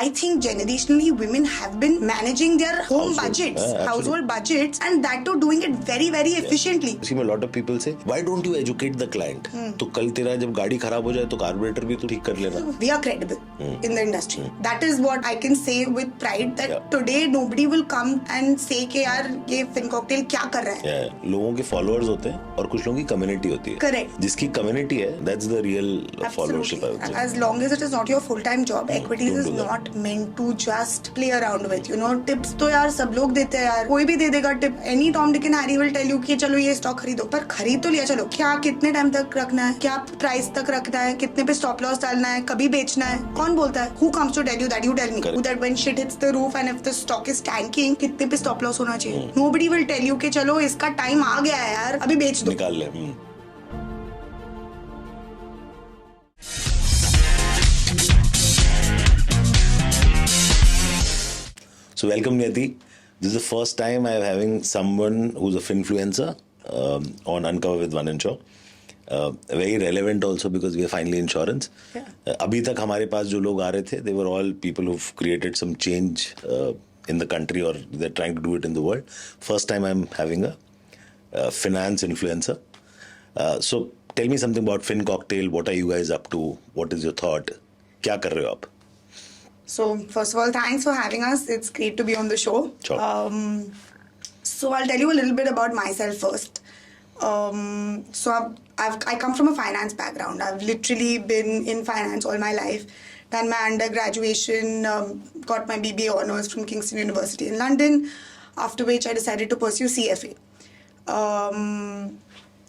I think generationally women have been managing their home budgets, household budgets, and that too doing it very, very efficiently. See, a lot of people say, why don't you educate the client? तो कल तेरा जब गाड़ी खराब हो जाए तो carburettor भी तू ठीक कर लेना. We are credible in the industry. That is what I can say with pride that today nobody will come and say कि यार ये FinCocktail क्या कर रहा है. लोगों के followers होते हैं और कुछ लोगों की community होती है. Correct. जिसकी community है, that's the real followership. As long as it is not your full-time job, equities is not meant to just play around with. You know, tips तो यार सब लोग देते हैं यार. कोई भी दे देगा tip. Any Tom, Dick and Harry will tell you कि चलो ये stock खरीदो. पर खरीद तो लिया चलो. क्या कितने टाइम तक रखना है? क्या प्राइस तक रखना है? कितने पे stop loss डालना है? कभी बेचना है? कौन बोलता है? Who comes to tell you that? You tell me. Who that when shit hits the roof and if the stock is tanking, कितने पे stop loss होना चाहिए? Nobody will tell you कि चलो इसका टाइम आ गया है यार. अभी बेच दो. निकाल ले. So welcome Niyati. This is the first time I am having someone who's a Finfluencer on Uncover with OneInsure. Very relevant also because we are finally insurance. अभी तक हमारे पास जो लोग आ रहे थे, they were all people who've created some change in the country or they're trying to do it in the world. First time I'm having a finance influencer. So tell me something about FinCocktail. What are you guys up to? What is your thought? क्या कर रहे हो आप? So first of all, thanks for having us. It's great to be on the show. Sure. So I'll tell you a little bit about myself first. So I come from a finance background. I've literally been in finance all my life. Done my undergraduation, got my BBA honors from Kingston University in London, after which I decided to pursue CFA.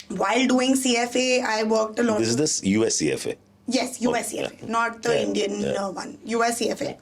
While doing CFA, I worked a lot. This is this US CFA? Yes, US CFA, not the Indian one, US CFA.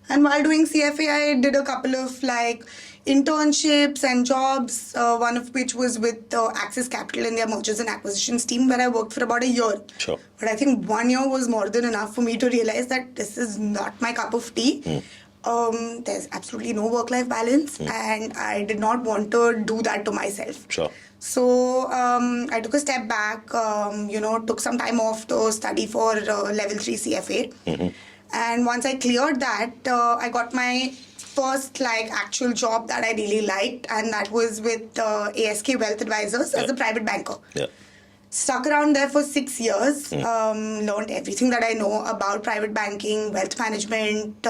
And while doing CFA, I did a couple of like internships and jobs, one of which was with Axis Capital in their mergers and acquisitions team, where I worked for about a year. Sure. But I think 1 year was more than enough for me to realize that this is not my cup of tea. There's absolutely no work-life balance, and I did not want to do that to myself. Sure. So I took a step back, took some time off to study for level 3 CFA. And once I cleared that, I got my first actual job that I really liked, and that was with ASK Wealth Advisors as a private banker. Yeah. Stuck around there for 6 years, learned everything that I know about private banking, wealth management,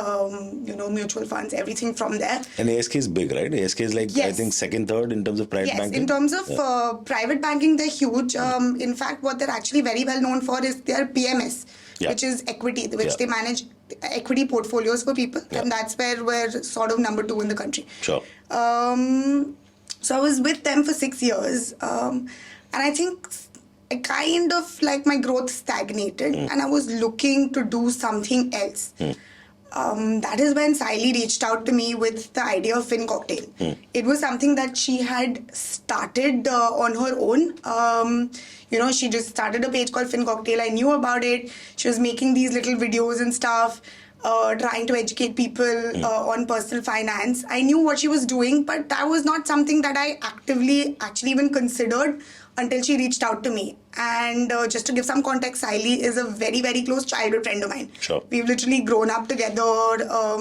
mutual funds, everything from there. And ASK is big, right? ASK is I think second, third in terms of private banking. Yes, in terms of private banking, they're huge. In fact, what they're actually very well known for is their PMS, which is equity, which they manage equity portfolios for people. And that's where we're sort of number 2 in the country. Sure. So I was with them for 6 years. And I think kind of my growth stagnated and I was looking to do something else. That is when Siley reached out to me with the idea of FinCocktail. It was something that she had started on her own. She just started a page called FinCocktail. I knew about it. She was making these little videos and stuff, trying to educate people on personal finance. I knew what she was doing, but that was not something that I actively actually even considered until she reached out to me. And just to give some context, Siley is a very, very close childhood friend of mine. Sure. We've literally grown up together,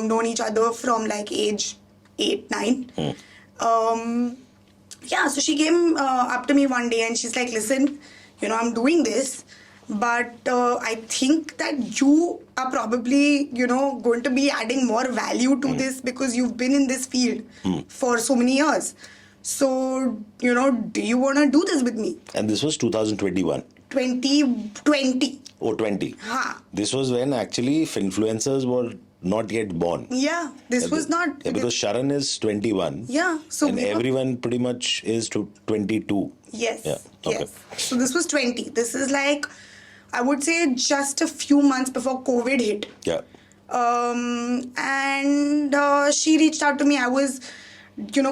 known each other from age 8, 9. So she came up to me one day and she's like, listen, I'm doing this, but I think that you are probably, going to be adding more value to this because you've been in this field for so many years. So, do you want to do this with me? And this was 2021? 2020. Oh, 20. Haan. This was when actually Finfluencers were not yet born. Yeah, this was not... Yeah, because Sharan is 21. Yeah. So and everyone pretty much is to 22. Yes. Yeah. Okay. Yes. So this was 20. This is I would say just a few months before COVID hit. Yeah. And she reached out to me. I was,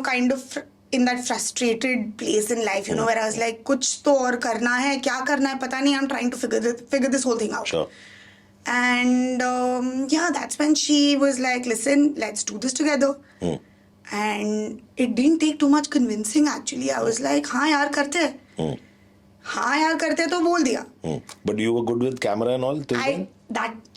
kind of in that frustrated place in life, where I was like, kuch to aur karna hai, kya karna hai, pata nahi, I'm trying to figure this whole thing out. Sure. And that's when she was like, listen, let's do this together. And it didn't take too much convincing actually. I was like, haan yaar, karte hai. हाँ यार करते तो बोल दिया. But you were good with camera and all till then?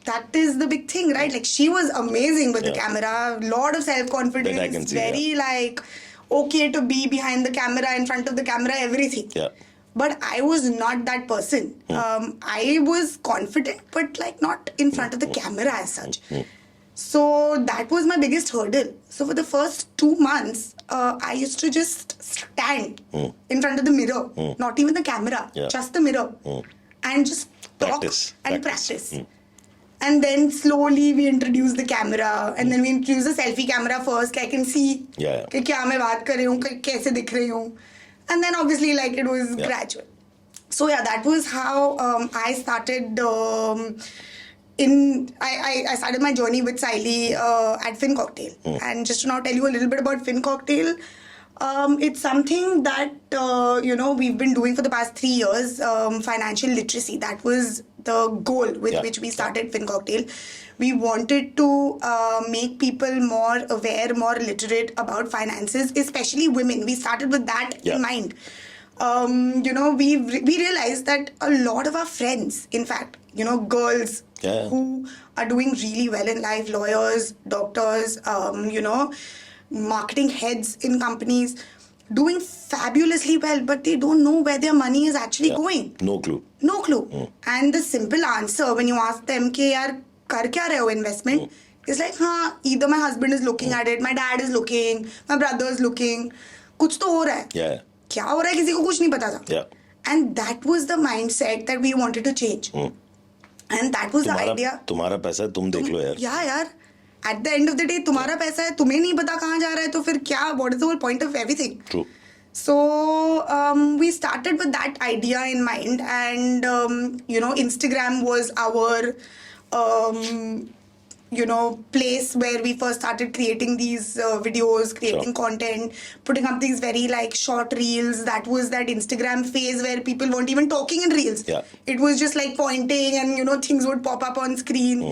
That is the big thing, right? Like she was amazing with the Yeah. camera, lot of self That I can confidence, see, very like okay to be behind the camera, in front of the camera, everything. Yeah. But I was not that person. I was confident, but like not in front of the camera as such. So that was my biggest hurdle. So for the first 2 months, I used to just stand in front of the mirror, not even the camera, Yeah. just the mirror, and just talk Practice. and practice. And then slowly we introduced the camera, and then we introduced the selfie camera first. I can see Yeah. कि क्या मैं बात कर रही हूँ, कैसे दिख रही हूँ, and then obviously like it was Yeah. gradual. So yeah, that was how I started. I started my journey with Siley at FinCocktail. And just to now tell you a little bit about FinCocktail, it's something that we've been doing for the past 3 years. Financial literacy, that was the goal with Yeah. which we started FinCocktail. We wanted to make people more aware, more literate about finances, especially women. We started with that Yeah. in mind. We realized that a lot of our friends, in fact, girls Yeah. who are doing really well in life, lawyers, doctors, marketing heads in companies, doing fabulously well, but they don't know where their money is actually Yeah. going. No clue. No clue. And the simple answer when you ask them, "Ke yaar, kar kya rahe ho investment?" is like, either my husband is looking at it, my dad is looking, my brother is looking. कुछ तो हो रहा है. Yeah. क्या हो रहा है किसी को कुछ नहीं पता था. Yeah. And that was the mindset that we wanted to change. And that was the idea. तुम्हारा पैसा है, तुम देख लो यार. Yeah, यार. At the end of the day, तुम्हारा पैसा है, तुम्हें नहीं पता कहाँ जा रहा है, तो फिर क्या? What is the whole point of everything? True. So we started with that idea in mind, and Instagram was our place where we first started creating these videos, creating Sure. content, putting up these very like short reels. That was that Instagram phase where people weren't even talking in reels. Yeah. It was just like pointing, and things would pop up on screen.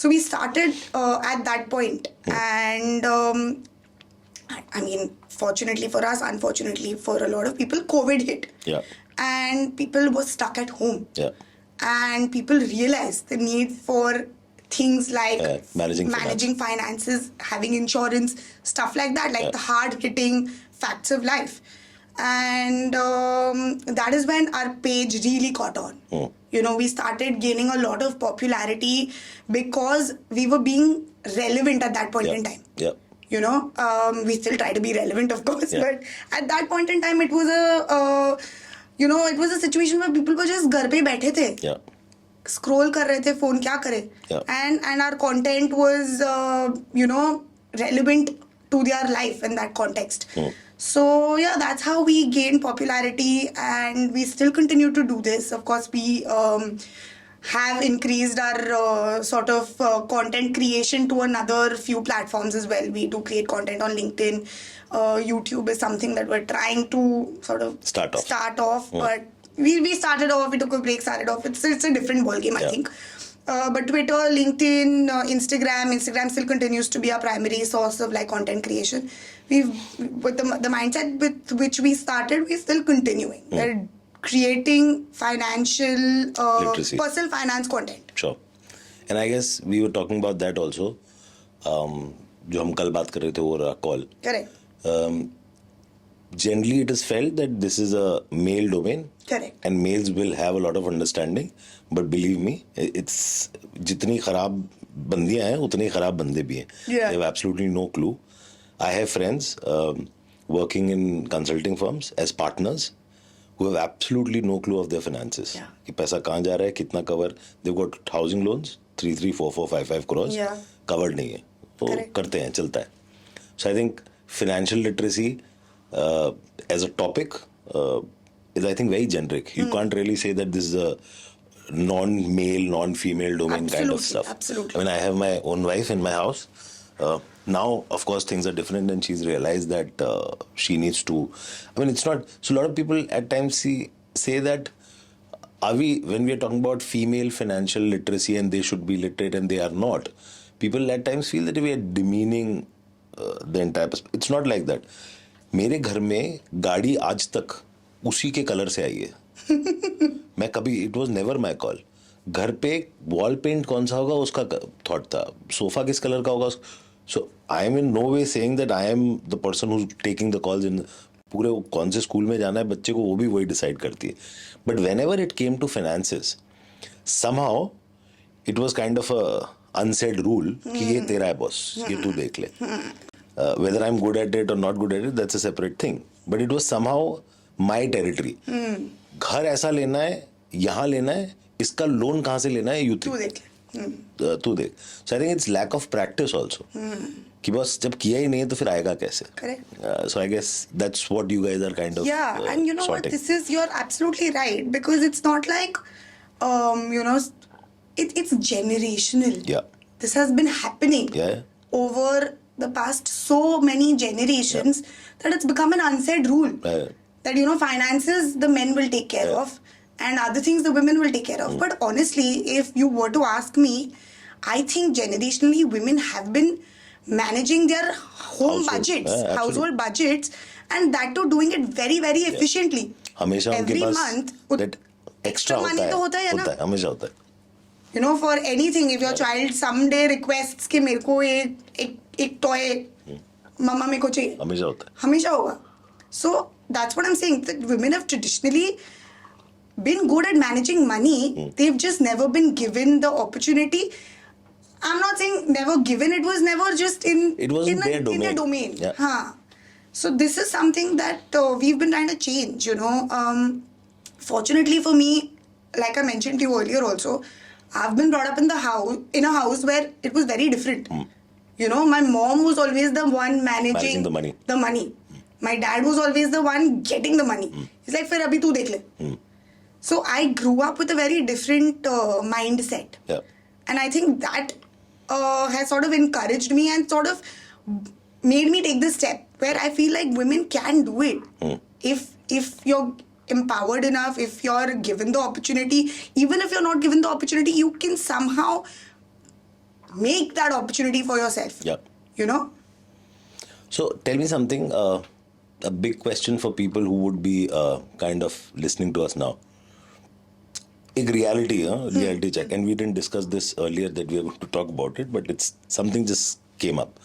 So we started at that point, and I mean, fortunately for us, unfortunately for a lot of people, COVID hit. Yeah. And people were stuck at home. Yeah. And people realized the need for things like managing finances, having insurance, stuff like that, like Yeah. the hard-hitting facts of life. And that is when our page really caught on. We started gaining a lot of popularity because we were being relevant at that point in time. Yeah. We still try to be relevant, of course, Yeah. but at that point in time, it was it was a situation where people were just घर पे ही बैठे थे. Yeah. Scroll कर रहे थे, phone क्या करे? Yeah. And our content was relevant to their life in that context. So yeah, that's how we gained popularity, and we still continue to do this. Of course, we have increased our sort of content creation to another few platforms as well. We do create content on LinkedIn. YouTube is something that we're trying to sort of Start off. But we started off, we took a break, started off. It's a different ballgame, I Yeah. think. But Twitter, LinkedIn, Instagram still continues to be our primary source of like content creation. With the mindset with which we started, we're still continuing. We're creating financial, Literacy. personal finance content. Sure. And I guess we were talking about that also. जो हम कल बात कर रहे थे वो call. Correct. Generally, it is felt that this is a male domain. Correct. And males will have a lot of understanding. But believe me, it's जितनी खराब बंदियां हैं उतने खराब बंदे भी हैं. Yeah. They have absolutely no clue. I have friends working in consulting firms as partners who have absolutely no clue of their finances. Yeah. कि पैसा कहाँ जा रहा है, कितना cover. They've got housing loans, 3, 4, 5 crores. Yeah. Covered नहीं है. तो Correct. करते हैं, चलता है. So I think financial literacy as a topic is, I think, very generic. You can't really say that this is a non-male, non-female domain kind of stuff. Absolutely. I mean, I have my own wife in my house. Now, of course, things are different, and she's realized that she needs to. I mean, it's not. So, a lot of people at times say that when we are talking about female financial literacy and they should be literate and they are not, people at times feel that we are demeaning the entire. It's not like that. मेरे घर में गाड़ी आज तक उसी के colour से आई है. मैं कभी, it was never my call. घर पे वॉल पेंट कौन सा होगा उसका थॉट था, सोफा किस कलर का होगा. So I am in no way saying that I am the person who taking the calls in. पूरे कौन से स्कूल में जाना है बच्चे को वो भी वही डिसाइड करती है. But whenever it came to finances, somehow it was kind of a unsaid rule कि ये तेरा है बॉस, ये तू देख ले. Whether I'm good at it or not good at it, that's a separate thing. But it was somehow my territory. घर ऐसा लेना है, यहाँ लेना है, इसका लोन कहाँ से लेना है, you तू think. देख. तू देख. So I think it's lack of practice also. कि बस जब किया ही नहीं है तो फिर आएगा कैसे? Correct. So I guess that's what you guys are kind of Yeah, and you know sorting. what? You're absolutely right, because it's not like, it's generational. Yeah. This has been happening Yeah. over the past so many generations that it's become an unsaid rule. That, finances the men will take care of, and other things the women will take care of. But honestly, if you were to ask me, I think generationally women have been managing their home budgets, household budgets, and that too doing it very, very efficiently. हमेशा उनके Every pass month, that extra money तो होता है ना? होता है, हमेशा होता है. For anything, if your child someday requests कि मेरे को एक toy मम्मा मेरे को चाहिए, हमेशा होता है. हमेशा होगा. So that's what I'm saying, that women have traditionally been good at managing money. They've just never been given the opportunity. I'm not saying never given, it was never just It wasn't their domain. in their domain. Yeah. Haan. So this is something that we've been trying to change, Fortunately for me, like I mentioned to you earlier also, I've been brought up in a house where it was very different. My mom was always the one managing the money. My dad was always the one getting the money. He's like, "Fir abhi tu dekh le." So I grew up with a very different mindset. Yeah. And I think that has sort of encouraged me and sort of made me take this step where I feel like women can do it. If you're empowered enough, if you're given the opportunity, even if you're not given the opportunity, you can somehow make that opportunity for yourself. Yeah. So tell me something, a big question for people who would be kind of listening to us now. एक reality check, and we didn't discuss this earlier that we are going to talk about it, but it's something just came up.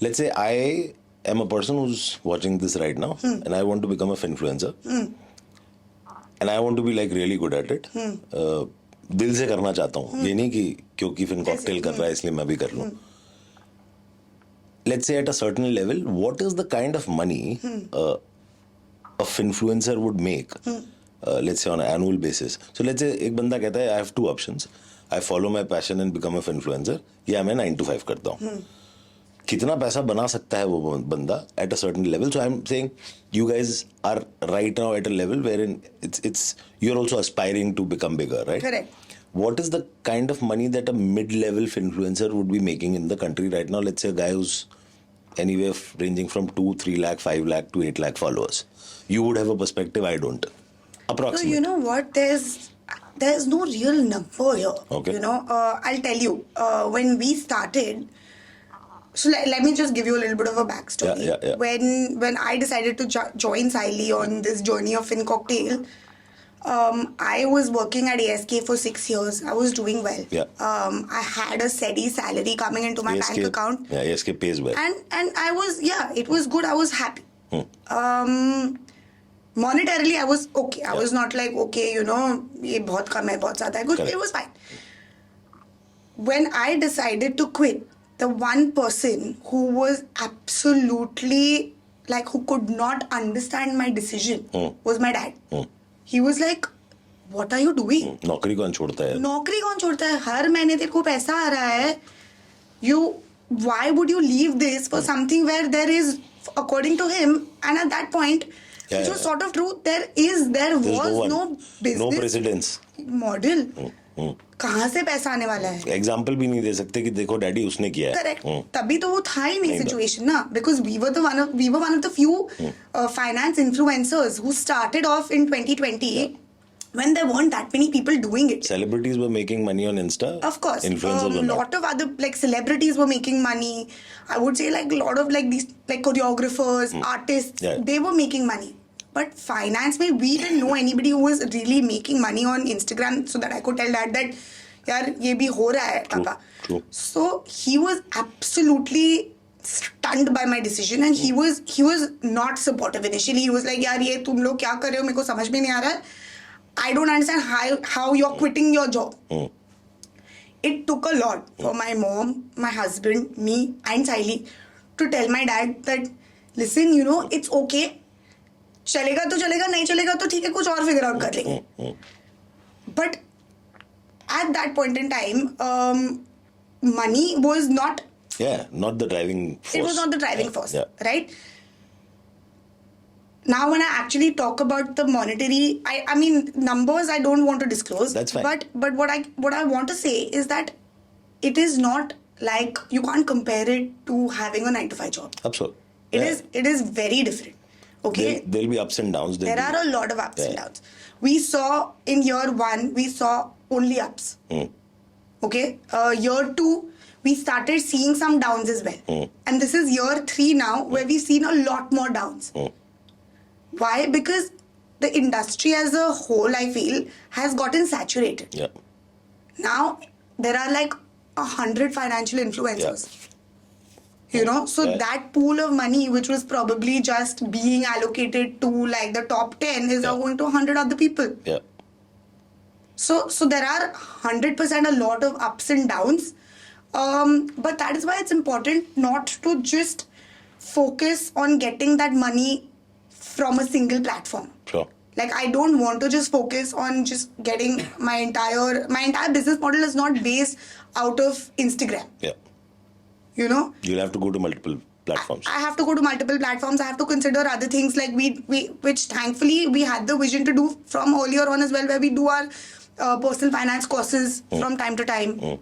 Let's say I am a person who's watching this right now, and I want to become a Finfluencer, and I want to be like really good at it. दिल से करना चाहता हूँ, ये नहीं कि क्योंकि FinCocktail कर रहा है इसलिए मैं भी कर लूँ. Let's say at a certain level, what is the kind of money a Finfluencer would make? Let's say on an annual basis. So let's say एक बंदा कहता है I have two options. I follow my passion and become a Finfluencer, या मैं 9 to 5 करता हूँ. कितना पैसा बना सकता है वो बंदा at a certain level? So I'm saying you guys are right now at a level wherein it's you're also aspiring to become bigger, right? Correct. What is the kind of money that a mid-level Finfluencer would be making in the country right now? Let's say a guy who's anywhere ranging from 2, 3 lakh, 5 lakh to 8 lakh followers. You would have a perspective, I don't. Approximately. So you know what? There's no real number here. Okay. I'll tell you. When we started, so let me just give you a little bit of a backstory. Yeah. When I decided to join Siley on this journey of FinCocktail, I was working at ASK for 6 years. I was doing well. Yeah. I had a steady salary coming into my bank account. Yeah, ASK pays well. And I was, it was good. I was happy. Monetarily, I was okay. I was not like, okay, ये बहुत कम है, बहुत ज़्यादा है. Good. It was fine. When I decided to quit, the one person who was absolutely like, who could not understand my decision was my dad. He was like, what are you doing? नौकरी कौन छोड़ता है? नौकरी कौन छोड़ता है? हर महीने तेरे को पैसा आ रहा है. Why would you leave this for something where there is, according to him, and at that point, which was sort of true, there was no business. No precedence. Model. कहाँ से पैसा आने वाला है? एग्जाम्पल भी नहीं दे सकते कि देखो डैडी उसने किया है. Correct. तभी तो वो था ही नहीं situation ना, because we were one of the few finance influencers who started off in 2020 when there weren't that many people doing it. Celebrities were making money on Insta. Of course. Influencers were not. A lot of other celebrities were making money. I would say a lot of these choreographers, artists, they were making money. But finance, mein, we didn't know anybody who was really making money on Instagram so that I could tell dad that, yaar, ye bhi ho raha hai, papa. True. So he was absolutely stunned by my decision, and he was not supportive initially. He was like, yaar, ye tum log kya kar rahe ho? Meko samajh mein nahi aa raha hai. I don't understand how you're quitting your job. It took a lot for my mom, my husband, me, and Saili to tell my dad that, listen, you know, it's okay. चलेगा तो चलेगा, नहीं चलेगा तो ठीक है, कुछ और figure out कर लेंगे. But at that point in time, money was not. Yeah, not the driving force. It was not the driving force, Yeah. right? Now, when I actually talk about the monetary, I mean numbers, I don't want to disclose. That's fine. But what I want to say is that it is not like you can't compare it to having a 9-to-5 job. Absolutely. It is very different. Okay. There'll be ups and downs. There are a lot of ups and downs. We saw in year 1, we saw only ups. Okay. Year 2, we started seeing some downs as well. And this is year 3 now, where we've seen a lot more downs. Why? Because the industry as a whole, I feel, has gotten saturated. Yeah. Now, there are like 100 financial influencers. Yeah. You know, so that pool of money, which was probably just being allocated to like the top 10, is now going to 100 other people. Yeah. So there are 100% a lot of ups and downs. But that is why it's important not to just focus on getting that money from a single platform. Sure. Like, I don't want to just focus on just getting my entire business model is not based out of Instagram. Yeah. You know? You'll have to go to multiple platforms. I have to go to multiple platforms. I have to consider other things like which thankfully we had the vision to do from earlier on as well, where we do our personal finance courses from time to time.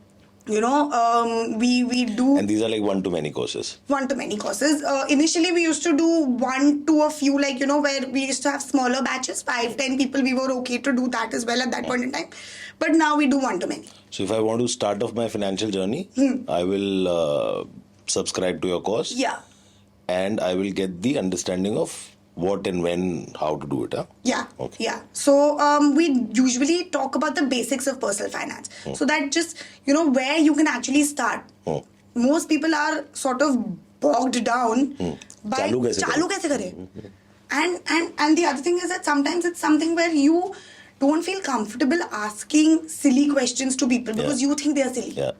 You know, we do. And these are like one-to-many courses. One-to-many courses. Initially, we used to do one to a few, like, you know, where we used to have smaller batches, 5-10 people. We were okay to do that as well at that point in time. But now we do one-to-many. So if I want to start off my financial journey, I will subscribe to your course. Yeah. And I will get the understanding of what and when, how to do it. Huh? Yeah. Okay. Yeah. So we usually talk about the basics of personal finance. So that just, you know, where you can actually start. Most people are sort of bogged down by chalu kaise kare. And the other thing is that sometimes it's something where you don't feel comfortable asking silly questions to people because you think they are silly. Yeah.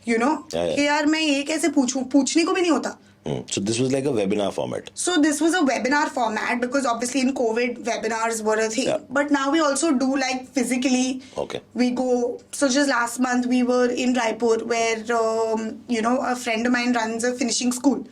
You know? कि यार मैं ये कैसे पूछूं? पूछने को भी नहीं होता. So this was like a webinar format. So this was a webinar format because obviously in COVID, webinars were a thing. Yeah. But now we also do like physically. Okay. We go. So just last month we were in Raipur where, you know, a friend of mine runs a finishing school.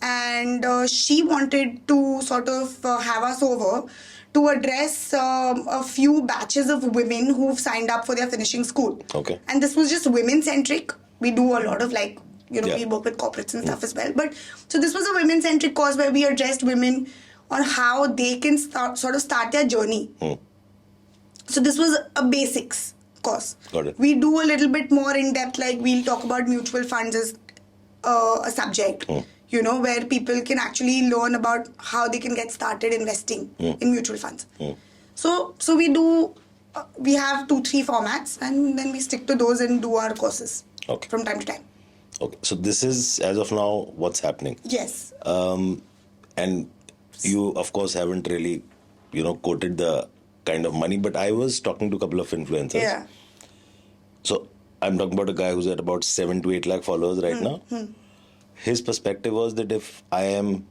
And she wanted to sort of have us over to address a few batches of women who've signed up for their finishing school. Okay. And this was just women-centric. We do a lot of like, you know, Yeah. we work with corporates and stuff as well. But so this was a women-centric course where we addressed women on how they can sort of start their journey. So this was a basics course. Got it. We do a little bit more in depth, like we'll talk about mutual funds as a subject, you know, where people can actually learn about how they can get started investing in mutual funds. So we do, we have 2-3 formats and then we stick to those and do our courses from time to time. Okay, so this is, as of now, what's happening. Yes. And you, of course, haven't really, you know, quoted the kind of money, but I was talking to a couple of influencers. Yeah. So I'm talking about a guy who's at about 7 to 8 lakh followers right now. His perspective was that if I am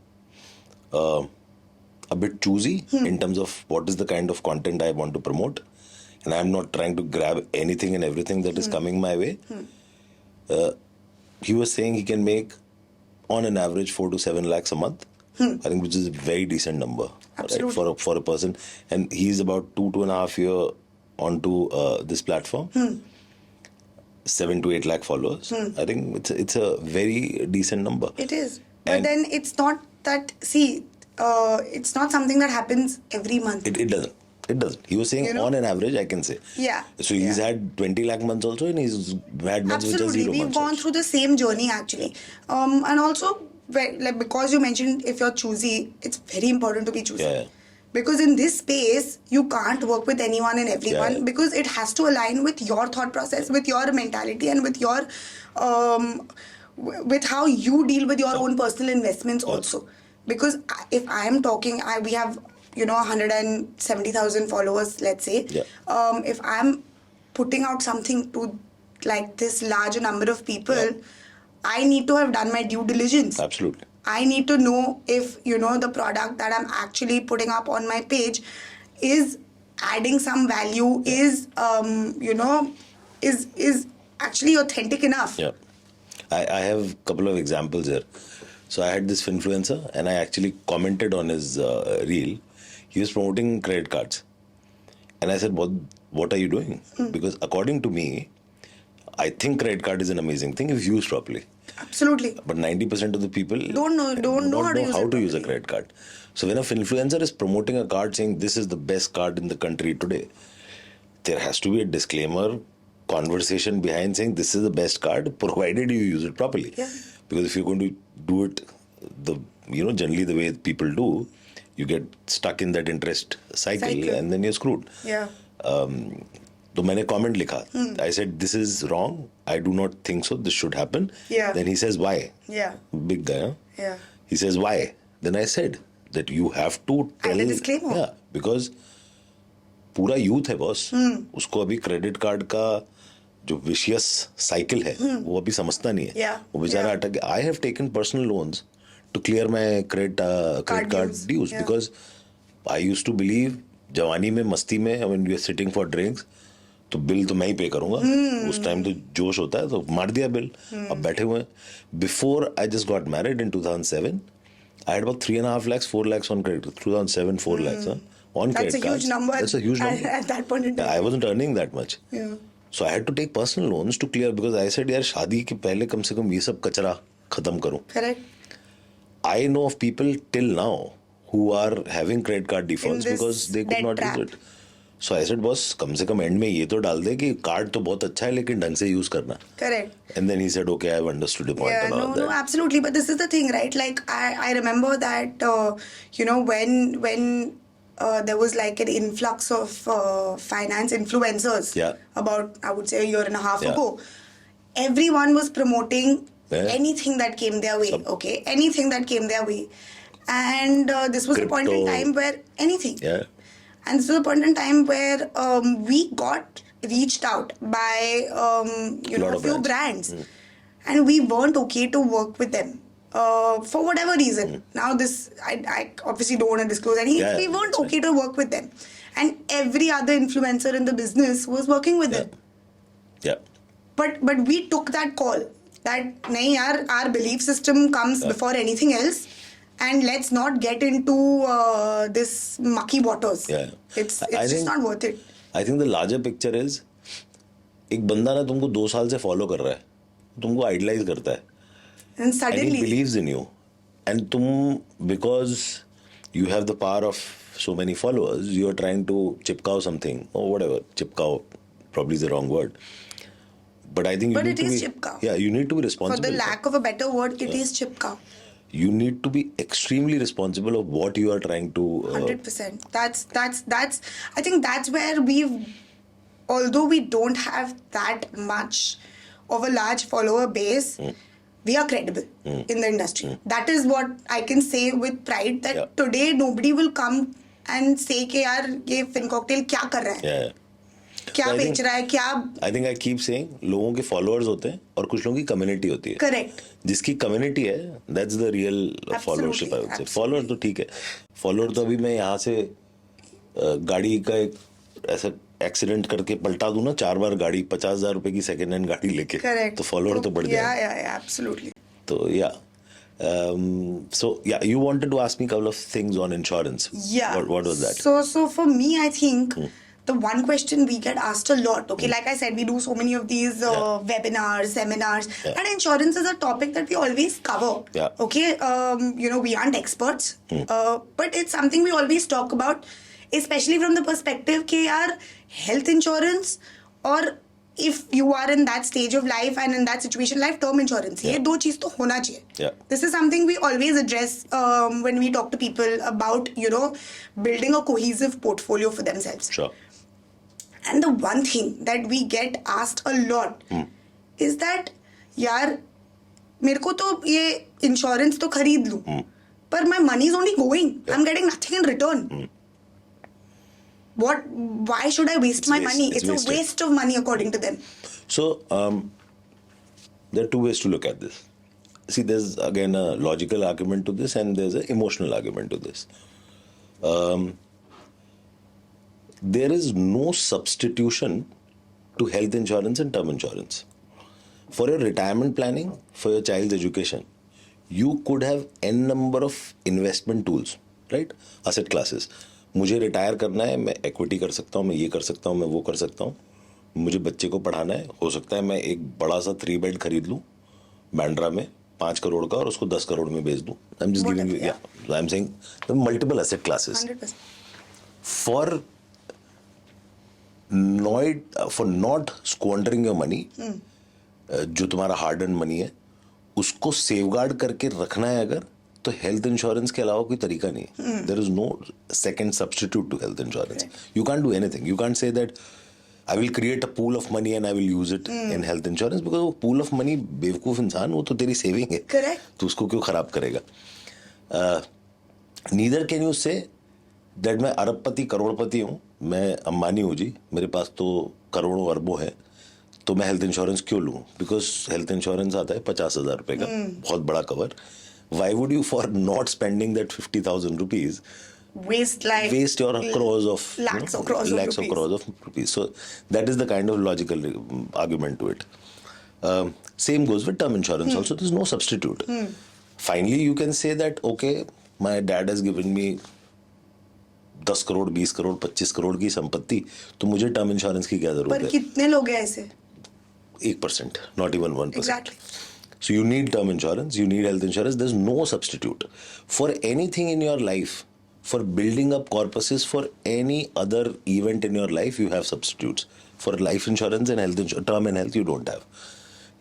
a bit choosy in terms of what is the kind of content I want to promote, and I'm not trying to grab anything and everything that is coming my way, he was saying he can make on an average 4 to 7 lakhs a month. I think which is a very decent number, right, for a person. And he's about 2.5 years onto this platform. 7 to 8 lakh followers. I think it's a very decent number. It is. But then it's not that, see, it's not something that happens every month. It doesn't. It doesn't. He was saying, you know, on an average, I can say. Yeah. So he's had 20 lakh months also, and he's had months which are 0 months. Absolutely. We've gone through the same journey actually. And also, like, because you mentioned if you're choosy, it's very important to be choosy. Yeah. Because in this space, you can't work with anyone and everyone, Yeah. because it has to align with your thought process, with your mentality, and with your with how you deal with your own personal investments also. Because if I am talking, we have 170,000 followers, let's say. Yeah. If I'm putting out something to like this large number of people, Yeah. I need to have done my due diligence. Absolutely. I need to know if the product that I'm actually putting up on my page is adding some value, is is actually authentic enough. Yeah. I have a couple of examples here. So I had this Finfluencer and I actually commented on his reel. He was promoting credit cards. And I said, what are you doing? Because according to me, I think credit card is an amazing thing if used properly. Absolutely. But 90% of the people Don't know how to use it use a properly. credit card. So when a Finfluencer is promoting a card saying this is the best card in the country today, there has to be a disclaimer, conversation behind saying this is the best card, provided you use it properly. Yeah. Because if you're going to do it generally the way people do, you get stuck in that interest cycle. And then you're screwed. Yeah. तो मैंने comment लिखा. I said this is wrong. I do not think so. This should happen. Yeah. Then he says why? Yeah. Big guy. Huh? Yeah. He says why? Then I said that you have to tell. Add a disclaimer. Yeah, because पूरा youth है boss. उसको अभी credit card का जो vicious cycle है वो अभी समझता नहीं है. Yeah. वो बेचारा Yeah. अटक गया. I have taken personal loans to clear my credit card dues Yeah. because I used to believe जवानी में मस्ती में when we are sitting for drinks तो बिल तो मैं ही पे करूंगा. उस टाइम तो जोश होता है तो मार दिया बिल. अब बैठे हुए हैं. Before I just got married in 2007, I had about 3.5 lakhs, 4 lakhs on credit. 2007, 4 lakhs on That's credit a huge cards. number. That's a huge number. At that point in time. I wasn't earning that much. Yeah. So I had to take personal loans to clear because I said यार शादी के पहले कम से कम ये सब कचरा खत्म करूं. Correct. I know of people till now who are having credit card defaults this because they could debt not trap. use it. So I said boss कम से कम एंड में ये तो डाल दे कि कार्ड तो बहुत अच्छा है लेकिन ढंग से यूज करना. Correct. And then he said, okay, I've understood your point Yeah, and all no, that. absolutely. But this is the thing, right? Like, I remember that, when there was like an influx of finance influencers Yeah. about, I would say, a year and a half Yeah. ago, everyone was promoting Yeah. anything that came their way, okay? Anything that came their way. And this was a point in Crypto. time where anything. Yeah. And this was a point in time where we got reached out by Lot a of few brands, and we weren't okay to work with them for whatever reason. Now this I obviously don't want to disclose any. Yeah, we weren't that's okay to work with them, and every other influencer in the business was working with them. Yeah. But we took that call that nahi yaar, our belief system comes before anything else. And let's not get into this mucky waters. Yeah. It's I just think- not worth it. I think the larger picture is एक बंदा ना तुमको 2 साल से follow कर रहा है, तुमको आइडलाइज करता है. And And he suddenly, believes in you. And तुम, because you have the power of so many followers, you are trying to chipkao something or whatever. Chipkao probably is the wrong word. But I think you But need it to is be chipkao. Yeah, you need to be for responsible. the lack of a better word, it is chipka. You need to be extremely responsible of what you are trying to 100%. That's. I think that's where we've. Although we don't have that much of a large follower base, we are credible in the industry. That is what I can say with pride. That Yeah. today nobody will come and say कि यार ये FinCocktail क्या कर रहा है? Yeah. क्या I बेच think- रहा है? क्या? I think I keep saying लोगों के followers होते हैं और कुछ लोगों की community होती है. Correct. जिसकी कम्युनिटी है that's the real followership. I would say follower तो ठीक है. फॉलोअर तो अभी मैं यहाँ से गाड़ी का एक ऐसा एक्सीडेंट करके पलटा दूं ना 4 बार गाड़ी 50,000 रुपए की सेकंड हैंड गाड़ी लेके. Correct. तो फॉलोअर तो बढ़ जाए. Yeah, absolutely. तो so you wanted to ask me a couple of things on insurance. Yeah. What was that? So for me, I think the one question we get asked a lot, okay, like I said, we do so many of these webinars, seminars, Yeah. and insurance is a topic that we always cover. Yeah. Okay, we aren't experts, but it's something we always talk about, especially from the perspective कि यार health insurance और if you are in that stage of life and in that situation, life term insurance. ये दो चीज तो होना चाहिए. Yeah. This is something we always address when we talk to people about, building a cohesive portfolio for themselves. Sure. And the one thing that we get asked a lot is that, यार मेरे को तो ये insurance तो खरीद लूं, पर my money is only going. I'm getting nothing in return. Why should I waste my money? It's a waste of money according to them. So, there are two ways to look at this. See, there's again a logical argument to this and there's an emotional argument to this. There is no substitution to health insurance and term insurance. For your retirement planning, for your child's education, you could have n number of investment tools, right? Asset classes. मुझे retire करना है, मैं equity कर सकता हूँ, मैं ये कर सकता हूँ, मैं वो कर सकता हूँ. मुझे बच्चे को पढ़ाना है, हो सकता है मैं एक बड़ा सा 3 बेड खरीद लूँ बैंड्रा में 5 करोड़ का और उसको 10 करोड़ में बेच दूँ. I'm just giving you, yeah. I'm saying the multiple asset classes. 100%. For not squandering your money, जो तुम्हारा हार्ड अर्न मनी है, उसको सेवगार्ड करके रखना है अगर, तो हेल्थ इंश्योरेंस के अलावा कोई तरीका नहीं है. There is no second substitute to health insurance. You can't do anything. You can't say that I will create a pool of money and I will use it in health insurance, because वो pool of money बेवकूफ इंसान, वो तो तेरी saving है. Correct. तो उसको क्यों खराब करेगा? Neither can you say that मैं अरबपति करोड़पति हूँ, मैं अंबानी हूँ जी, मेरे पास तो करोड़ों अरबों है, तो मैं हेल्थ इंश्योरेंस क्यों लूँ? बिकॉज हेल्थ इंश्योरेंस आता है 50,000 रुपए का, बहुत बड़ा cover. Why would you, for not spending that 50,000 rupees, waste your crores of lakhs or crores of rupees? So that is the kind of logical argument to it. Same goes with term insurance. Also, there's no substitute. Finally, you can say that okay, my dad has given me 10 crore 20 crore 25 crore की संपत्ति, तो मुझे term insurance की क्या जरूरत है? पर कितने लोग हैं ऐसे? 1%, not even 1%. Exactly. So you need term insurance, you need health insurance. There's no substitute. For anything in your life, for building up corpuses, for any other event in your life, you have substitutes. For life insurance and health insurance, term and health, you don't have.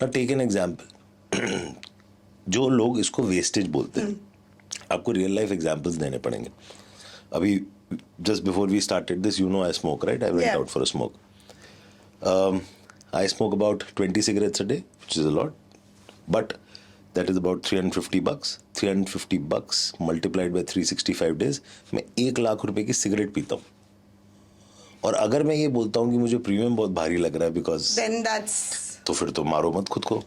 Now take an example. जो लोग इसको wastage बोलते हैं, आपको real life examples देने पड़ेंगे. अभी just before we started this, you know I smoke, right? I went out for a smoke. I smoke about 20 cigarettes a day, which is a lot. But that is about $350. $350 multiplied by 365 days, मैं 1 लाख रुपए की cigarette पीता हूँ. और अगर मैं ये बोलता हूँ कि मुझे प्रीमियम बहुत भारी लग रहा है बिकॉज, तो फिर तो मारो मत खुद को.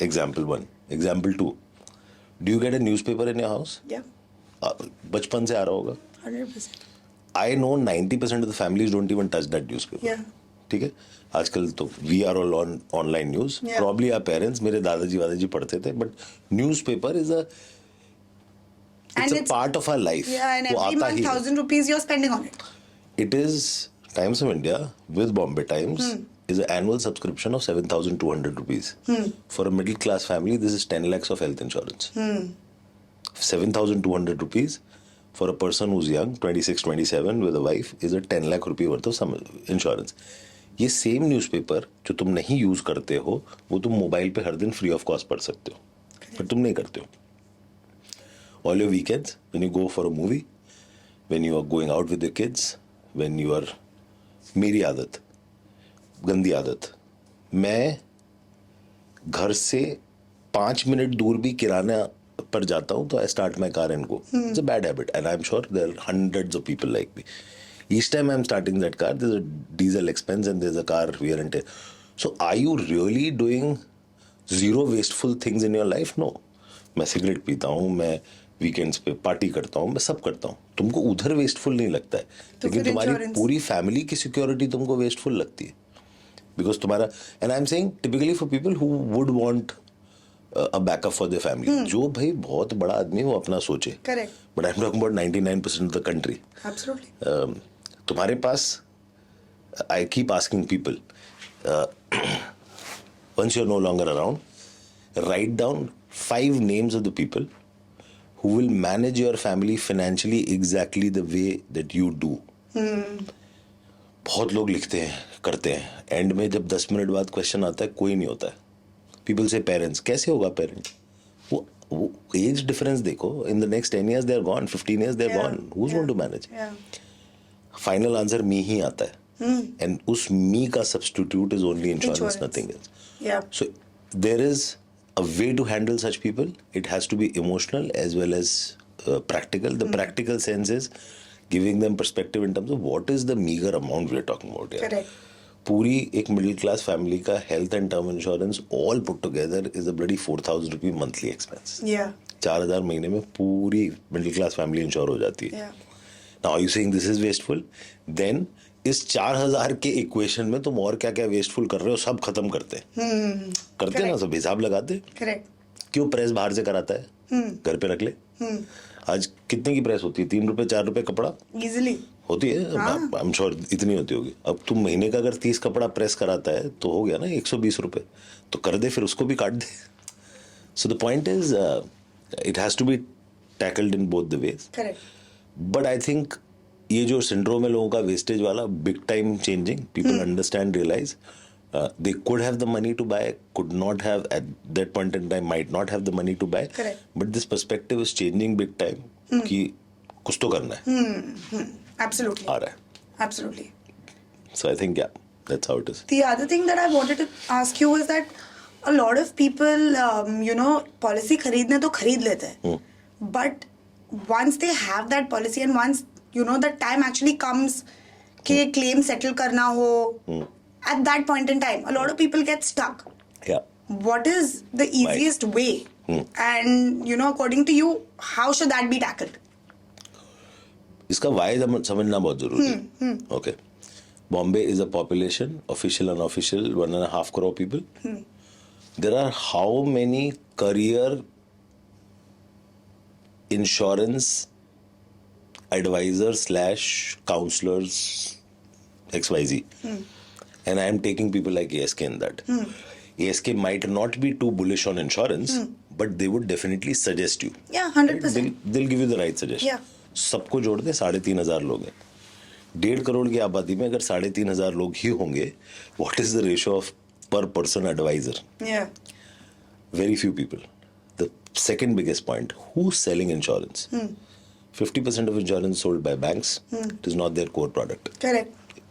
Example 1. Example 2. Do you get a newspaper in your house? बचपन से आ रहा होगा. 100%. I know 90% of the families don't even touch that newspaper. ठीक है, आजकल तो we are all on online news. Probably our parents, मेरे दादाजी वादाजी पढ़ते थे, but newspaper is a part of our life. Yeah, and every month 1,000 rupees you're spending on it. It is Times of India with Bombay Times is an annual subscription of 7,200 rupees. For a middle class family, this is 10 lakhs of health insurance. 7,200 rupees for a person who's young, 26, 27 with a wife, is a 10 lakh rupee worth of some insurance. ये same newspaper जो तुम नहीं use करते हो, वो तुम mobile पे हर दिन फ्री ऑफ कॉस्ट पढ़ सकते हो, पर तुम नहीं करते हो. All your weekends, when you go for a movie, when you are going out with your kids, when you are, मेरी आदत, गंदी आदत, मैं घर से 5 मिनट दूर भी किराना पर जाता हूँ तो I start my car and go. It's a bad habit and I'm sure there are hundreds of people like me. Each time I'm starting that car, there's a diesel expense and there's a car wear and tear. So are you really doing zero wasteful things in your life? No. मैं cigarette पीता हूँ, मैं weekends पे party करता हूँ, मैं सब करता हूँ. तुमको उधर वेस्टफुल नहीं लगता है, लेकिन तुम्हारी पूरी फैमिली की सिक्योरिटी तुमको वेस्टफुल लगती है. बिकॉज तुम्हारा, and I am saying typically for people who would want a backup for their family. जो भाई बहुत बड़ा आदमी है वो अपना सोचे. Correct. But I am talking about 99% of the country. Absolutely. तुम्हारे पास, I keep asking people, once you're no longer around, write down 5 names of the people who will manage your family financially exactly the way that you do. बहुत लोग लिखते हैं, करते हैं, and में जब 10 मिनट बाद क्वेश्चन आता है कोई नहीं होता है. पीपल से पेरेंट्स, कैसे होगा पेरेंट? वो एज डिफरेंस देखो, in the next 10 years they are gone, 15 years they are gone. Who's going to manage? Final answer मी ही आता है, एंड उस मी का substitute is only insurance, nothing else. So there is a way to handle such people. It has to be emotional as well as practical. The practical sense is giving them perspective in terms of what is the meager amount we are talking about here. Correct. पूरी एक middle class family का health and term insurance all put together is a bloody 4,000 रुपये monthly expense. 4,000 महीने में पूरी middle class family ensure हो जाती है. Now you saying this is wasteful, then इस 4,000 के इक्वेशन में तुम और क्या क्या वेस्टफुल कर रहे हो सब खत्म करते हैं. करते ना, सब हिसाब लगाते. क्यों प्रेस बाहर से कराता है, घर पे रख ले. आज कितने की प्रेस होती है? 3 रुपए 4 रुपए कपड़ा इजिली होती है. आई एम श्योर इतनी होती होगी. अब तुम महीने का अगर 30 कपड़ा प्रेस कराता है तो हो गया ना 120 रुपए. तो कर दे, फिर उसको भी काट दे. So the point is it has to be tackled in both the ways. But I think ये जो सिंड्रोम है लोगों का वेस्टेज वाला, big time changing. People understand, realise they could have the money to buy, could not have at that point in time, might not have the money to buy. But this perspective is changing big time. कि कुछ तो करना है. Absolutely. आ रहा है. Absolutely. So I think that's how it is. The other thing that I wanted to ask you is that a lot of people, policy खरीदने तो खरीद लेते हैं. But once they have that policy and once the time actually comes कि claim settle करना हो. At that point in time, a lot of people get stuck. What is the easiest way? And, according to you, how should that be tackled? इसका why समझना बहुत जरूरी है. Okay. Bombay is a population, official, unofficial, 1.5 crore people. There are how many career insurance advisors / counselors XYZ. And I am taking people like ASK in that. ASK might not be too bullish on insurance, but they would definitely suggest you. Yeah, 100%. They'll give you the right suggestion. Yeah. सबको जोड़ दे 3,500 लोग हैं. 1.5 करोड़ की आबादी में अगर 3,500 लोग ही होंगे, what is the ratio of per person advisor? Yeah. Very few people. The second biggest point, who's selling insurance? 50% of insurance sold by banks. It is not their core product. Correct.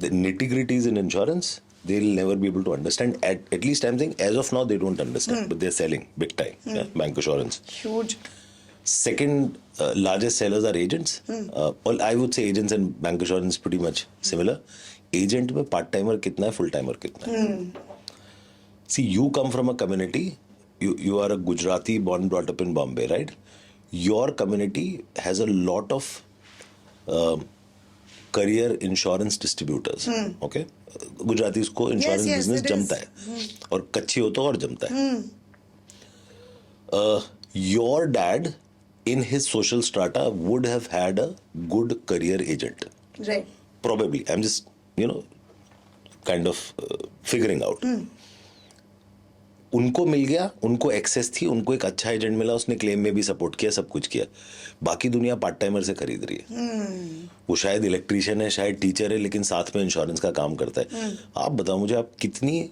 The nitty-gritties in insurance, they'll never be able to understand. At least I'm saying, as of now, they don't understand, but they're selling big time. Bank assurance. Huge. Second largest sellers are agents. Well, I would say agents and bank assurance pretty much similar. Agent में part-timer कितना है, full-timer कितना है. See, you come from a community, you are a Gujarati born brought up in Bombay, right? Your community has a lot of career insurance distributors. Okay? Gujarati को insurance business जमता है, और कच्ची हो तो और जमता है. Your dad in his social strata would have had a good career agent. Right. Probably. I'm just, kind of figuring out. उनको मिल गया, उनको एक्सेस थी, उनको एक अच्छा एजेंट मिला, उसने क्लेम में भी सपोर्ट किया, सब कुछ किया. बाकी दुनिया पार्ट टाइमर से खरीद रही है. वो शायद इलेक्ट्रीशियन है, शायद टीचर है, लेकिन साथ में इंश्योरेंस का काम करता है. आप बताओ मुझे, आप कितनी,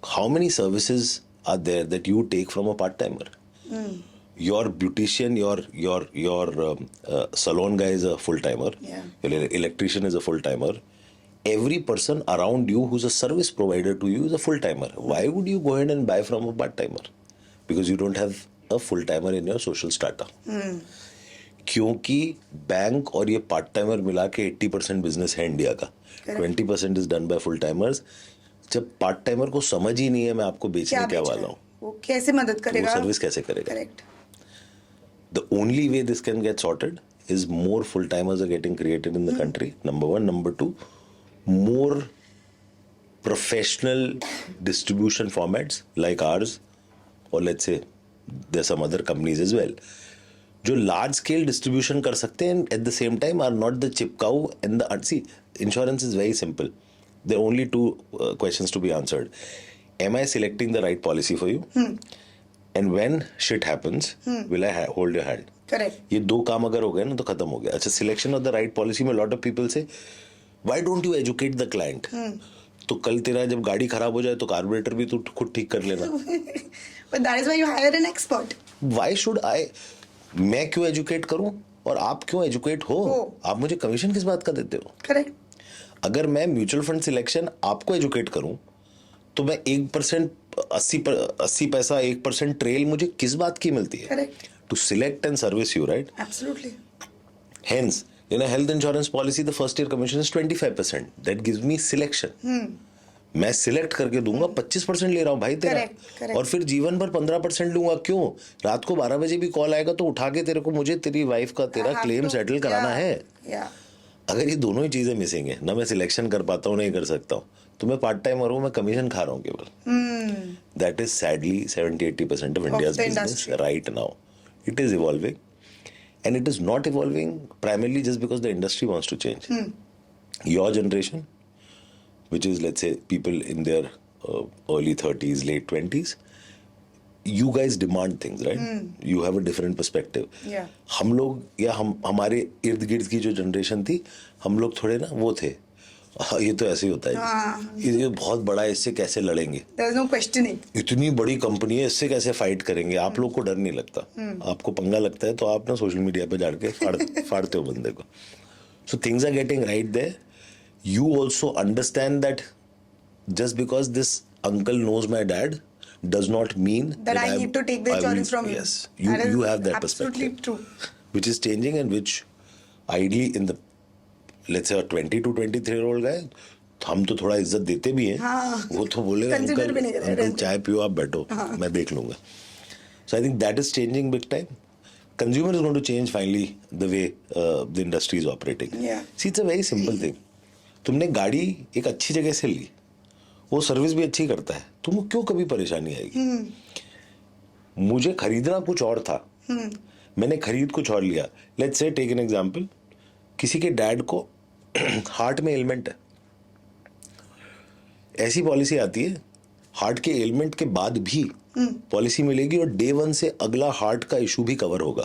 how many services are there that you take from a part timer? Your beautician, your salon guy is a full timer. Your electrician is a full timer. Every person around you who's a service provider to you is a full timer. Why would you go ahead and buy from a part timer? Because you don't have a full timer in your social strata. क्योंकि bank और ये part timer मिला के 80% business है India का. 20% is done by full timers. जब part timer को समझ ही नहीं है मैं आपको बेचने क्या वाला हूँ, वो कैसे मदद करेगा, वो सर्विस कैसे करेगा? Correct. The only way this can get sorted is more full timers are getting created in the country. Number one. Number two, more professional distribution formats like ours, or let's say there's some other companies as well, जो large scale distribution कर सकते हैं and at the same time are not the chip cow and the, see, insurance is very simple. There are only two questions to be answered. Am I selecting the right policy for you? And when shit happens, will I hold your hand? Correct. ये दो काम अगर हो गए ना तो खत्म हो गया. अच्छा, selection of the right policy में लॉट ऑफ पीपल से why don't you educate the client. तो कल तेरा जब गाड़ी खराब हो जाए तो कार्बोरेटर भी तू खुद ठीक कर लेना. But that is why you hire an expert. Why should I, मैं क्यों एजुकेट करूं और आप क्यों एजुकेट हो. आप मुझे कमीशन किस बात का देते हो. करेक्ट. अगर मैं म्यूचुअल फंड सिलेक्शन आपको एजुकेट करूं तो मैं 1% 80 पैसा 1% ट्रेल मुझे किस बात की मिलती है. Correct. To select and service you, right. Absolutely. Hence, in a health insurance policy, the first year commission is 25%. That gives me selection. मैं सिलेक्ट करके दूंगा 25% ले रहा हूँ भाई तेरा. Correct. और फिर जीवन भर 15% लूंगा. क्यों? रात को 12 बजे भी कॉल आएगा तो उठा के तेरे को मुझे तेरी वाइफ का तेरा क्लेम सेटल कराना है. अगर ये दोनों ही चीजें मिसिंग है ना, मैं सिलेक्शन कर पाता हूँ नहीं कर सकता हूँ, तो मैं पार्ट टाइम और मैं कमीशन खा रहा हूँ केवल. That is sadly 70-80% of India's business right now. It is evolving. And it is not evolving primarily just because the industry wants to change. Your generation, which is let's say people in their early 30s, late 20s, you guys demand things, right? You have a different perspective. Yeah. हम लोग या हमारे इर्द गिर्द की जो generation थी, हम लोग थोड़े ना वो थे, ये तो ऐसे ही होता है, ये बहुत बड़ा है, इससे कैसे लड़ेंगे. There is no questioning. इतनी बड़ी कंपनी है, इससे कैसे फाइट करेंगे. आप लोग को डर नहीं लगता. आपको पंगा लगता है तो आप ना सोशल मीडिया पे जाके फाड़ते हो बंदे को. So things are getting right there. You also understand that just because this uncle knows my dad does not mean that I need to take the insurance from you. Yes, you have that absolutely perspective. True. Which is changing and which ideally in the let's say a 20 to 23-year-old guy, हम तो थोड़ा इज्जत देते भी हैं. वो तो बोलेगा अंकल चाय पियो आप बैठो, मैं देख लूंगा. So I think that is changing big time. Consumer is going to change finally the way the industry is operating. Yeah. See, it's a very simple thing. तुमने गाड़ी एक अच्छी जगह से ली, वो सर्विस भी अच्छी करता है, तुमको क्यों कभी परेशानी आएगी. मुझे खरीदना कुछ और था, मैंने खरीद कुछ और लिया. Let's say take an example, किसी के डैड को हार्ट में एलिमेंट है. ऐसी पॉलिसी आती है हार्ट के एलिमेंट के बाद भी पॉलिसी मिलेगी और डे 1 से अगला हार्ट का इशू भी कवर होगा.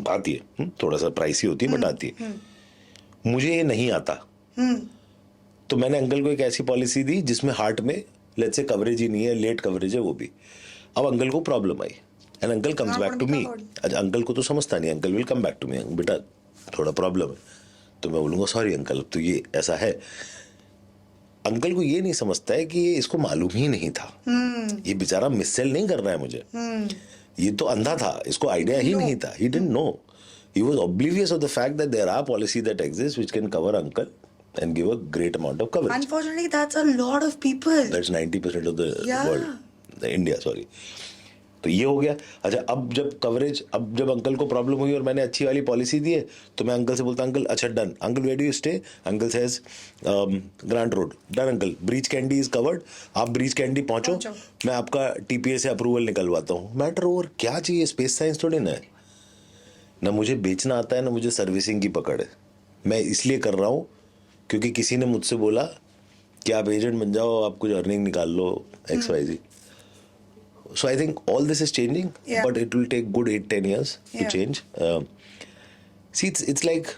आती है, थोड़ा सा प्राइसी होती है बट आती है. मुझे ये नहीं आता, तो मैंने अंकल को एक ऐसी पॉलिसी दी जिसमें हार्ट में लेट्स से कवरेज ही नहीं है, लेट कवरेज है वो भी. अब अंकल को problem I and uncle comes back to me. अच्छा, अंकल को तो समझता नहीं, uncle will come back to me, बेटा थोड़ा प्रॉब्लम है. तो मैं बोलूँगा सॉरी अंकल, तो ये ऐसा है. अंकल को ये नहीं समझता है कि ये इसको मालूम ही नहीं था. ये बेचारा मिससेल नहीं कर रहा है मुझे. ये तो अंधा था, इसको आइडिया ही नहीं था. He didn't know. He was oblivious of the fact that there are policies that exist which can cover uncle and give a great amount of coverage. Unfortunately, that's a lot of people. That's 90% of the world. India, sorry. तो ये हो गया. अच्छा, अब जब coverage, अब जब uncle को प्रॉब्लम हुई और मैंने अच्छी वाली पॉलिसी दी है, तो मैं अंकल से बोलता अंकल अच्छा done. Uncle where do you stay. Uncle says Grant Road. Done uncle, Breach Candy is covered. आप ब्रीच कैंडी पहुंचो, मैं आपका टीपीए से अप्रूवल निकलवाता हूँ. Matter over. क्या चाहिए, स्पेस साइंस थोड़ी ना है. ना मुझे बेचना आता है ना मुझे सर्विसिंग की पकड़ है. मैं इसलिए कर रहा हूँ क्योंकि किसी ने मुझसे बोला कि आप एजेंट बन जाओ, आप कुछ अर्निंग निकाल लो, XYZ. So I think all this is changing, but it will take good 8-10 years to change. See, it's like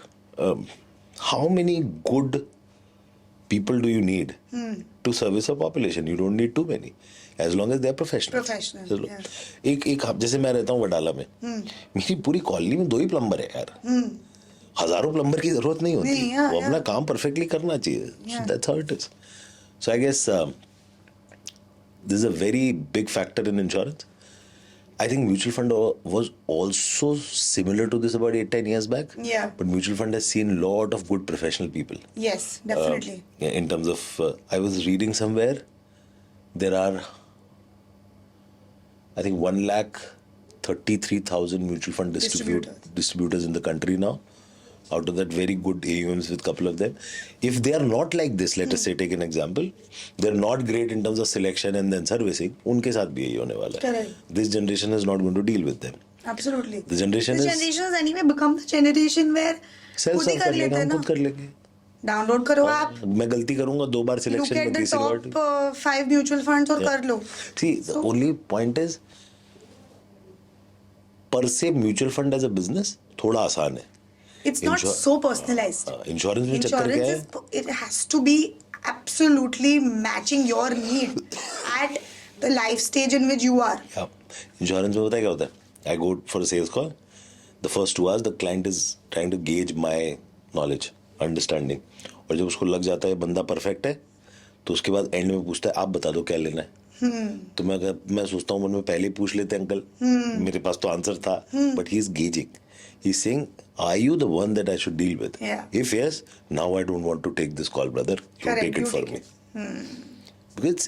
how many good people do you need to service a population? You don't need too many. As long as they are professionals. एक जैसे मैं रहता हूँ वडाला में, मेरी पूरी colony में 2 ही plumber है यार. हजारों प्लम्बर की जरूरत नहीं होती. वो अपना काम परफेक्टली करना चाहिए. So that's how it is. So I guess this is a very big factor in insurance. I think mutual fund was also similar to this about 8-10 years back. Yeah. But mutual fund has seen a lot of good professional people. Yes, definitely. In terms of, I was reading somewhere, there are, I think 133,000 mutual fund distributors in the country now. Out of that, very good AUMs with couple of them. If they are not like this, let us say, take an example, they're not great in terms of selection and then servicing, उनके साथ भी यही होने वाला है. Correct. This generation is not going to deal with them. Absolutely. The generation has anyway become the generation where खुद ही कर लेते हैं ना. खुद कर लेंगे. डाउनलोड करो आप. मैं गलती करूंगा 2 बार सिलेक्शन में, तीसरी बार look at the top 5 mutual funds और कर लो. See, the only point is पर से mutual fund as a business थोड़ा आसान है. It's not so personalized. Insurance में चक्कर क्या है? It has to be absolutely matching your need at the life stage in which you are. Insurance में पता है क्या होता है? I go for a sales call. The first 2 hours the client is trying to gauge my knowledge, understanding. और जब उसको लग जाता है बंदा परफेक्ट है, तो उसके बाद एंड में पूछता है आप बता दो क्या लेना है. तो मैं सोचता हूँ मन में पहले ही पूछ लेते अंकल, मेरे पास तो आंसर था, but he is gauging. He is saying, are you the one that I should deal with? Yeah. If yes, now I don't want to take this call, brother. You take it for me. Because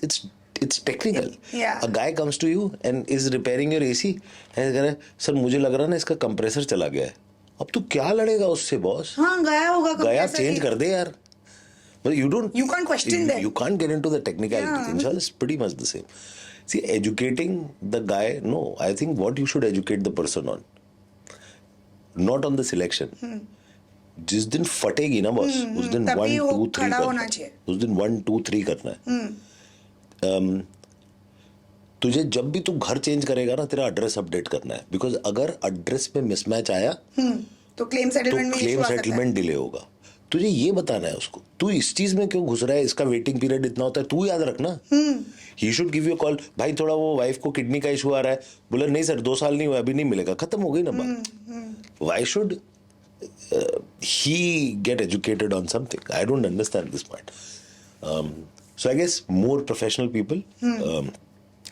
it's technical. Yeah. A guy comes to you and is repairing your AC and कह रहा है sir मुझे लग रहा है ना इसका compressor चला गया है. अब तू क्या लड़ेगा उससे बॉस? हाँ गया होगा. गया चेंज कर दे यार. But you can't question them. You can't get into the technicality. Yeah. Insurance is pretty much the same. See, educating the guy, no, I think what you should educate the person on. Not on the selection. जिस दिन फटेगी ना boss, उस दिन 1 2 3 करना है. उस दिन 1 2 3 करना है. तुझे जब भी तू घर चेंज करेगा ना, तेरा एड्रेस अपडेट करना है. बिकॉज अगर एड्रेस में मिसमैच आया तो क्लेम सेटलमेंट डिले होगा. तुझे ये बताना है उसको, तू इस चीज में क्यों घुस रहा है, इसका वेटिंग पीरियड इतना होता है, तू याद रखना. He should give you call, भाई थोड़ा वो वाइफ को किडनी का इशू आ रहा है. बोला नहीं सर 2 साल नहीं हुआ, अभी नहीं मिलेगा, खत्म हो गई ना बात. Why should he get educated on something? I don't understand this part. So I guess more professional people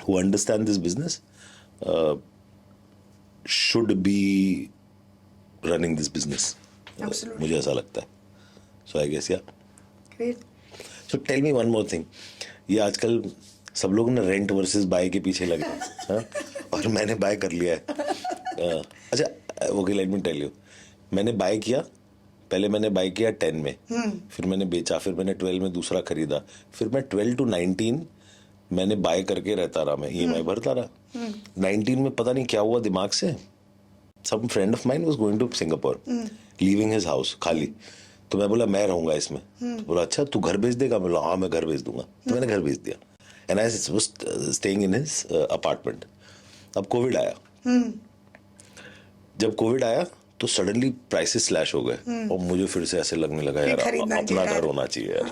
who understand this business should be running this business. Absolutely. मुझे ऐसा लगता है. So I guess yeah. Great. So tell me one more thing. ये आजकल सब लोग ना rent versus bye के पीछे लगे हैं, और मैंने बाय कर लिया है. अच्छा okay let me tell you. मैंने बाय किया, पहले मैंने बाय किया 10 में, फिर मैंने बेचा, फिर मैंने 12 में दूसरा खरीदा, फिर मैं 12 to 19 मैंने बाय करके रहता रहा, मैं EMI भरता रहा. 19 में पता नहीं क्या हुआ दिमाग से, some friend of mine was going to Singapore, leaving his house खाली. तो मैं बोला मैं रहूंगा इसमें. तो बोला अच्छा तू घर भेज देगा. मैं बोला हाँ मैं घर भेज दूंगा. तो मैंने घर भेज दिया. And I was staying in his apartment. अब कोविड आया. जब कोविड आया तो सडनली प्राइसेस स्लैश हो गए, और मुझे फिर से ऐसे लगने लगा यार अपना घर होना चाहिए यार.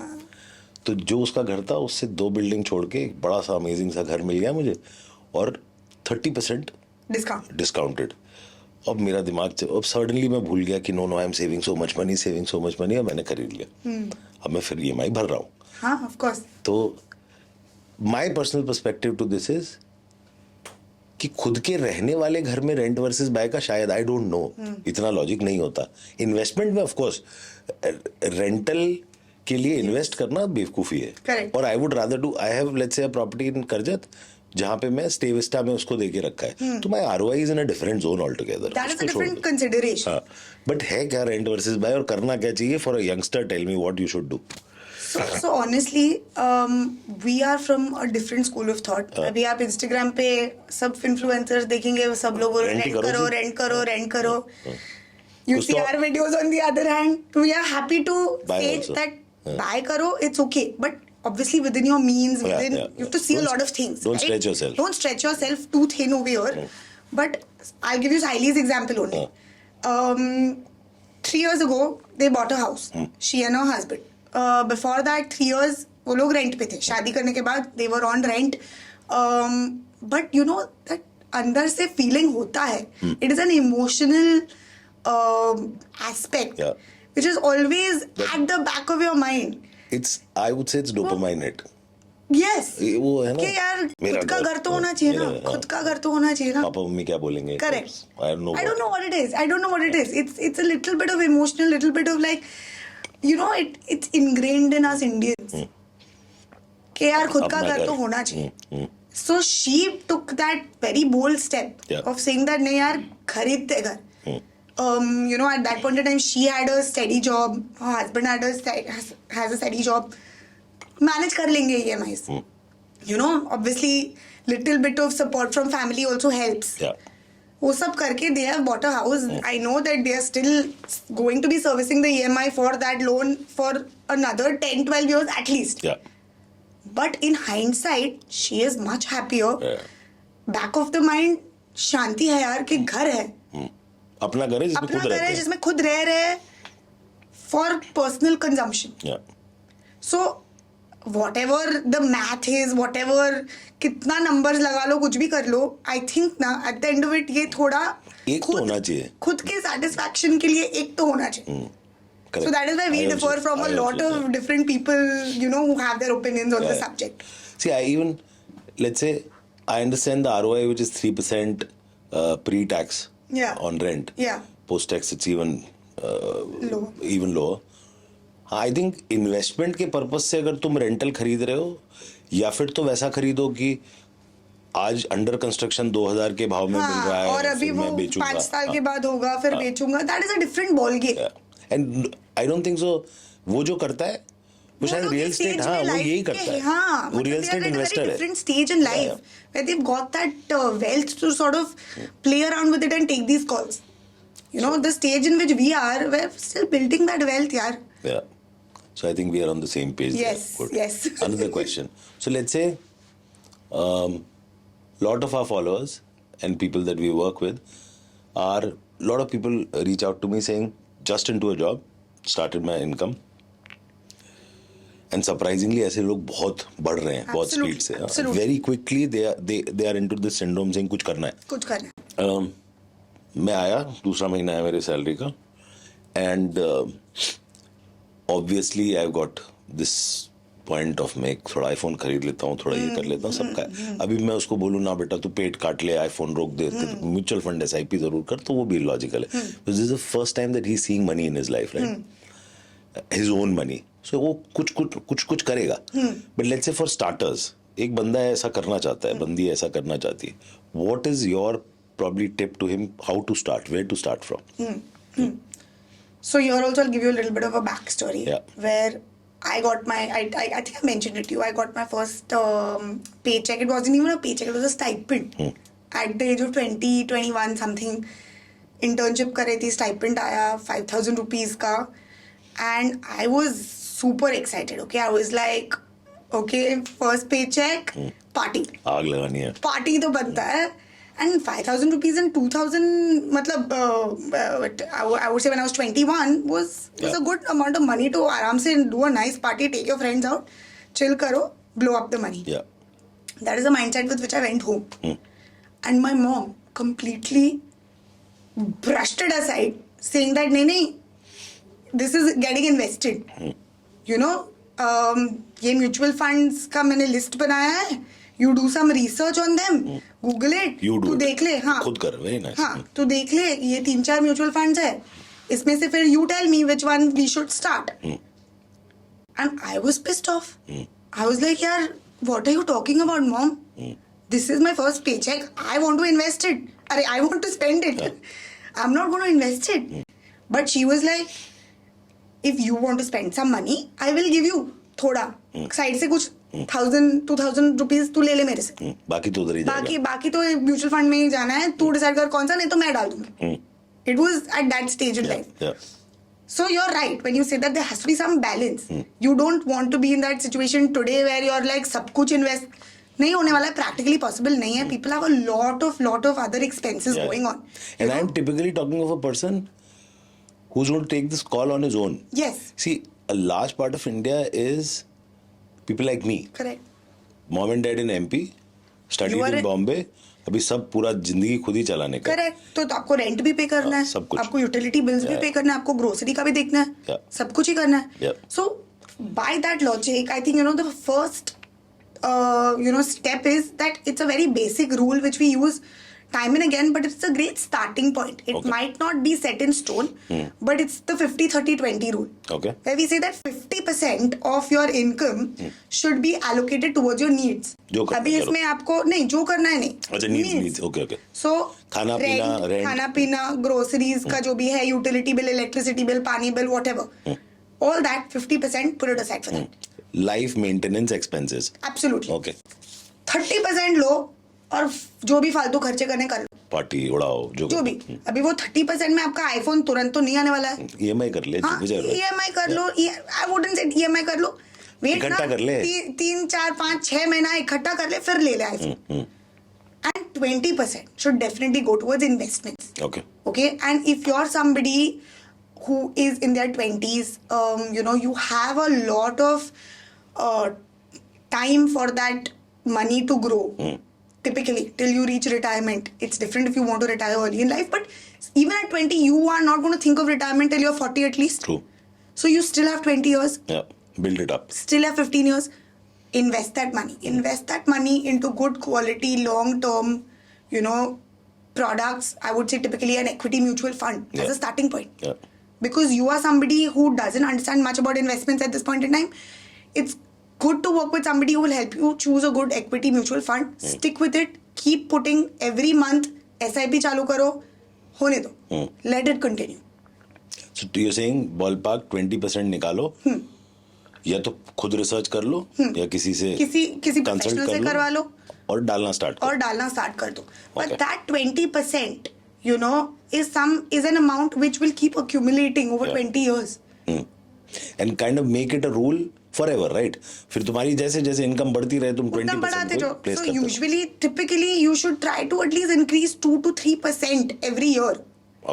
तो जो उसका घर था उससे 2 बिल्डिंग छोड़ के एक बड़ा सा अमेजिंग सा घर मिल गया मुझे, और 30% डिस्काउंटेड. अब मेरा दिमाग अब सडनली मैं भूल गया कि no I am saving so much money, और मैंने खरीद लिया. अब मैं फिर EMI भर रहा हूँ. हाँ ऑफ कोर्स. तो my personal perspective to this is कि खुद के रहने वाले घर में रेंट वर्सेस बाय का शायद आई डोंट नो इतना लॉजिक नहीं होता. इन्वेस्टमेंट में ऑफ कोर्स रेंटल के लिए इन्वेस्ट करना बेवकूफी है. Correct. और I would rather do, I have let's say a property in Karjat जहाँ पे मैं स्टे विस्टा में उसको देके रखा है, तो my ROI is in a different zone all together. That is a different consideration. But है क्या रेंट वर्सेस बाय, और करना क्या चाहिए for a youngster? Tell me what you should do. So honestly, we are from a different school of thought. अभी आप Instagram पे सब Finfluencers देखेंगे, वो सब लोग rent करो. You see our videos on the other hand. We are happy to say that buy करो, it's okay. But obviously within your means, you have to see a lot of things. Don't stretch yourself. Don't stretch yourself too thin over here. But I'll give you Saili's example only. 3 years ago, they bought a house. She and her husband. Before that 3 years वो लोग rent पे थे. शादी करने के बाद they were on rent. But you know that अंदर से फीलिंग होता है. It is an emotional aspect which is always at the back of your mind. I would say it's dopamine hit. Yes. वो है ना कि यार खुद का घर तो होना चाहिए ना, खुद का घर तो होना चाहिए ना. पापा मम्मी क्या बोलेंगे? Correct. I don't know what it is. It's a little bit of emotional, little bit of like, you know, it's ingrained in us Indians कि यार खुद का घर तो होना चाहिए. So she took that very bold step of saying that नहीं यार खरीदते घर. You know, at that point in time she had a steady job, her husband has a steady job, manage कर लेंगे EMIs. You know, obviously little bit of support from family also helps. वो सब करके they have bought a house. I know that they are still going to be servicing the EMI for that loan for another 10-12 years at least. But in hindsight, she is much happier. Back of the mind, शांति है यार कि घर है, अपना घर है जिसमें अपना खुद घर रहते है हैं. जिसमें खुद रह रहे for personal consumption. Yeah. So whatever the math is, whatever कितना numbers लगा लो, कुछ भी कर लो, I think ना at the end of it ये थोड़ा एक तो होना चाहिए. खुद के satisfaction के लिए एक तो होना चाहिए. Correct. So that is why we differ from a lot of different people, you know, who have their opinions on the subject. See, let's say, I understand the ROI, which is 3% pre-tax on rent. Yeah. Post-tax, it's even lower. I think investment के purpose से अगर तुम rental खरीद रहे हो, या फिर तो वैसा खरीदो कि आज अंडर कंस्ट्रक्शन 2000 के भाव में मिल रहा है और अभी वो 5 साल के बाद होगा, फिर बेचूंगा. That is a different ball game. And I don't think so वो जो करता है वो शायद रियल एस्टेट, हाँ वो यही करता है. वो रियल एस्टेट इन्वेस्टर है. Different stage in life where they have got that wealth to sort of play around with it and take these calls. You know the stage in which we are, we are still building that wealth यार. Yeah. So I think we are on the same page. Yes, there. yes. Another question. So let's say lot of our followers and people that we work with are, lot of people reach out to me saying, just into a job, started my income. And surprisingly ऐसे लोग बहुत बढ़ रहे हैं, बहुत speed से. Very quickly they are into this syndrome saying कुछ करना है. मैं आया, दूसरा महीना है मेरे सैलरी का, and obviously I've got this point of make थोड़ा आईफोन खरीद लेता हूँ, थोड़ा ये कर लेता हूँ, सबका. अभी मैं उसको बोलूँ ना बेटा तू पेट काट ले, आईफोन रोक दे, म्यूचुअल फंड SIP जरूर कर, तो वो भी लॉजिकल है. This is the first time that he is seeing money in his life, right, his own money. So वो कुछ करेगा. But let's say for starters, एक बंदा ऐसा करना चाहता है, बंदी ऐसा करना चाहती है, what is your probably tip to him, how to start, where to start from? So here also I'll give you a little bit of a backstory. Yeah. Where I got my, I think I mentioned it to you, I got my first paycheck. It wasn't even a paycheck, it was a stipend. At the age of 20, 21 something, internship कर रही थी, stipend आया 5,000 rupees का, and I was super excited. Okay, I was like, okay, first paycheck, party. आग लगानी है. Party तो बनता है. And 5,000 rupees and 2,000, matlab, I would say when I was 21 was a good amount of money to आराम से do a nice party, take your friends out, chill करो, blow up the money. Yeah. That is the mindset with which I went home. And my mom completely brushed it aside, saying that नहीं, this is getting invested. You know, ये mutual funds का मैंने list बनाया है. You do some research on them, Google it, तू देख ले. हाँ, खुद कर, very nice. हाँ, तू देख ले, ये 3-4 म्यूचुअल फंड्स है, इसमें से फिर you tell me which one we should start. And I was pissed off. I was like, यार, what are you talking about, mom? This is my first paycheck. I want to invest it. अरे, I want to spend it. I'm not going to invest it. But she was like, if you want to spend some money, I will give you थोड़ा side से कुछ 1,000-2,000 rupees तू ले ले मेरे से. बाकी तो उधर ही जाएगा. बाकी तो म्यूचुअल फंड में ही जाना है, तू डिसाइड कर कौन सा, नहीं तो मैं डाल दूंगी. It was at that stage in life. So you're right when you say that there has to be some balance. You don't want to be in that situation today where you're like सब कुछ invest नहीं होने वाला है, practically possible नहीं है. People have a lot of other expenses going on. And I'm typically talking of a person who's going to take this call on his own. Yes. See, a large part of India is people like me. Correct. Mom and dad in MP, studied in Bombay. अभी सब पूरा जिंदगी खुद ही चलाने का. Correct. तो आपको rent भी पे करना है, सब कुछ. आपको यूटिलिटी बिल्स भी पे करना है, आपको ग्रोसरी का भी देखना है, सब कुछ ही करना है. So by that logic I think you know the first step is that it's a very basic rule which we use time and again, but it's a great starting point. It might not be set in stone, but it's the 50-30-20 rule. Okay. Where we say that 50% of your income should be allocated towards your needs. अभी इसमें आपको नहीं जो करना है नहीं. अच्छा, needs. Okay. So खाना पीना, groceries का जो भी है, utility bill, electricity bill, पानी bill, whatever. All that 50% put it aside for that. Life maintenance expenses. Absolutely. Okay. 30% लो और जो भी फालतू खर्चे करने कर लो. पार्टी उड़ाओ जो भी. अभी वो 30% में आपका आईफोन तुरंत तो नहीं आने वाला है. EMI कर ले. EMI कर लो. I wouldn't say EMI कर लो. वेट इकट्ठा कर ले. 3, 4, 5, 6 महीना इकट्ठा कर ले, फिर ले ले iPhone. And that 20% should definitely go towards investments. Okay. Okay, and if you're somebody who is in their 20s, you have a lot of time for that money to grow. Typically, till you reach retirement. It's different if you want to retire early in life, but even at 20, you are not going to think of retirement till you're 40 at least. True. So you still have 20 years. Yeah. Build it up. Still have 15 years. Invest that money. Invest that money into good quality, long-term, products. I would say typically an equity mutual fund as a starting point. Yeah. Because you are somebody who doesn't understand much about investments at this point in time, it's good to work with somebody who will help you choose a good equity mutual fund. Stick with it. Keep putting every month. SIP चालू करो. होने दो. Let it continue. So you're saying ballpark 20% निकालो, या तो खुद research कर लो, या किसी प्रोफेशनल से करवा लो और डालना स्टार्ट कर दो. But that 20%, is an amount which will keep accumulating over 20 years. And kind of make it a rule forever, right? फिर तुम्हारी जैसे जैसे इनकम बढ़ती रहे तुम 20% बढ़ाते जाओ. प्लेस So करते हो. usually, typically, you should try to at least increase 2 to 3% every year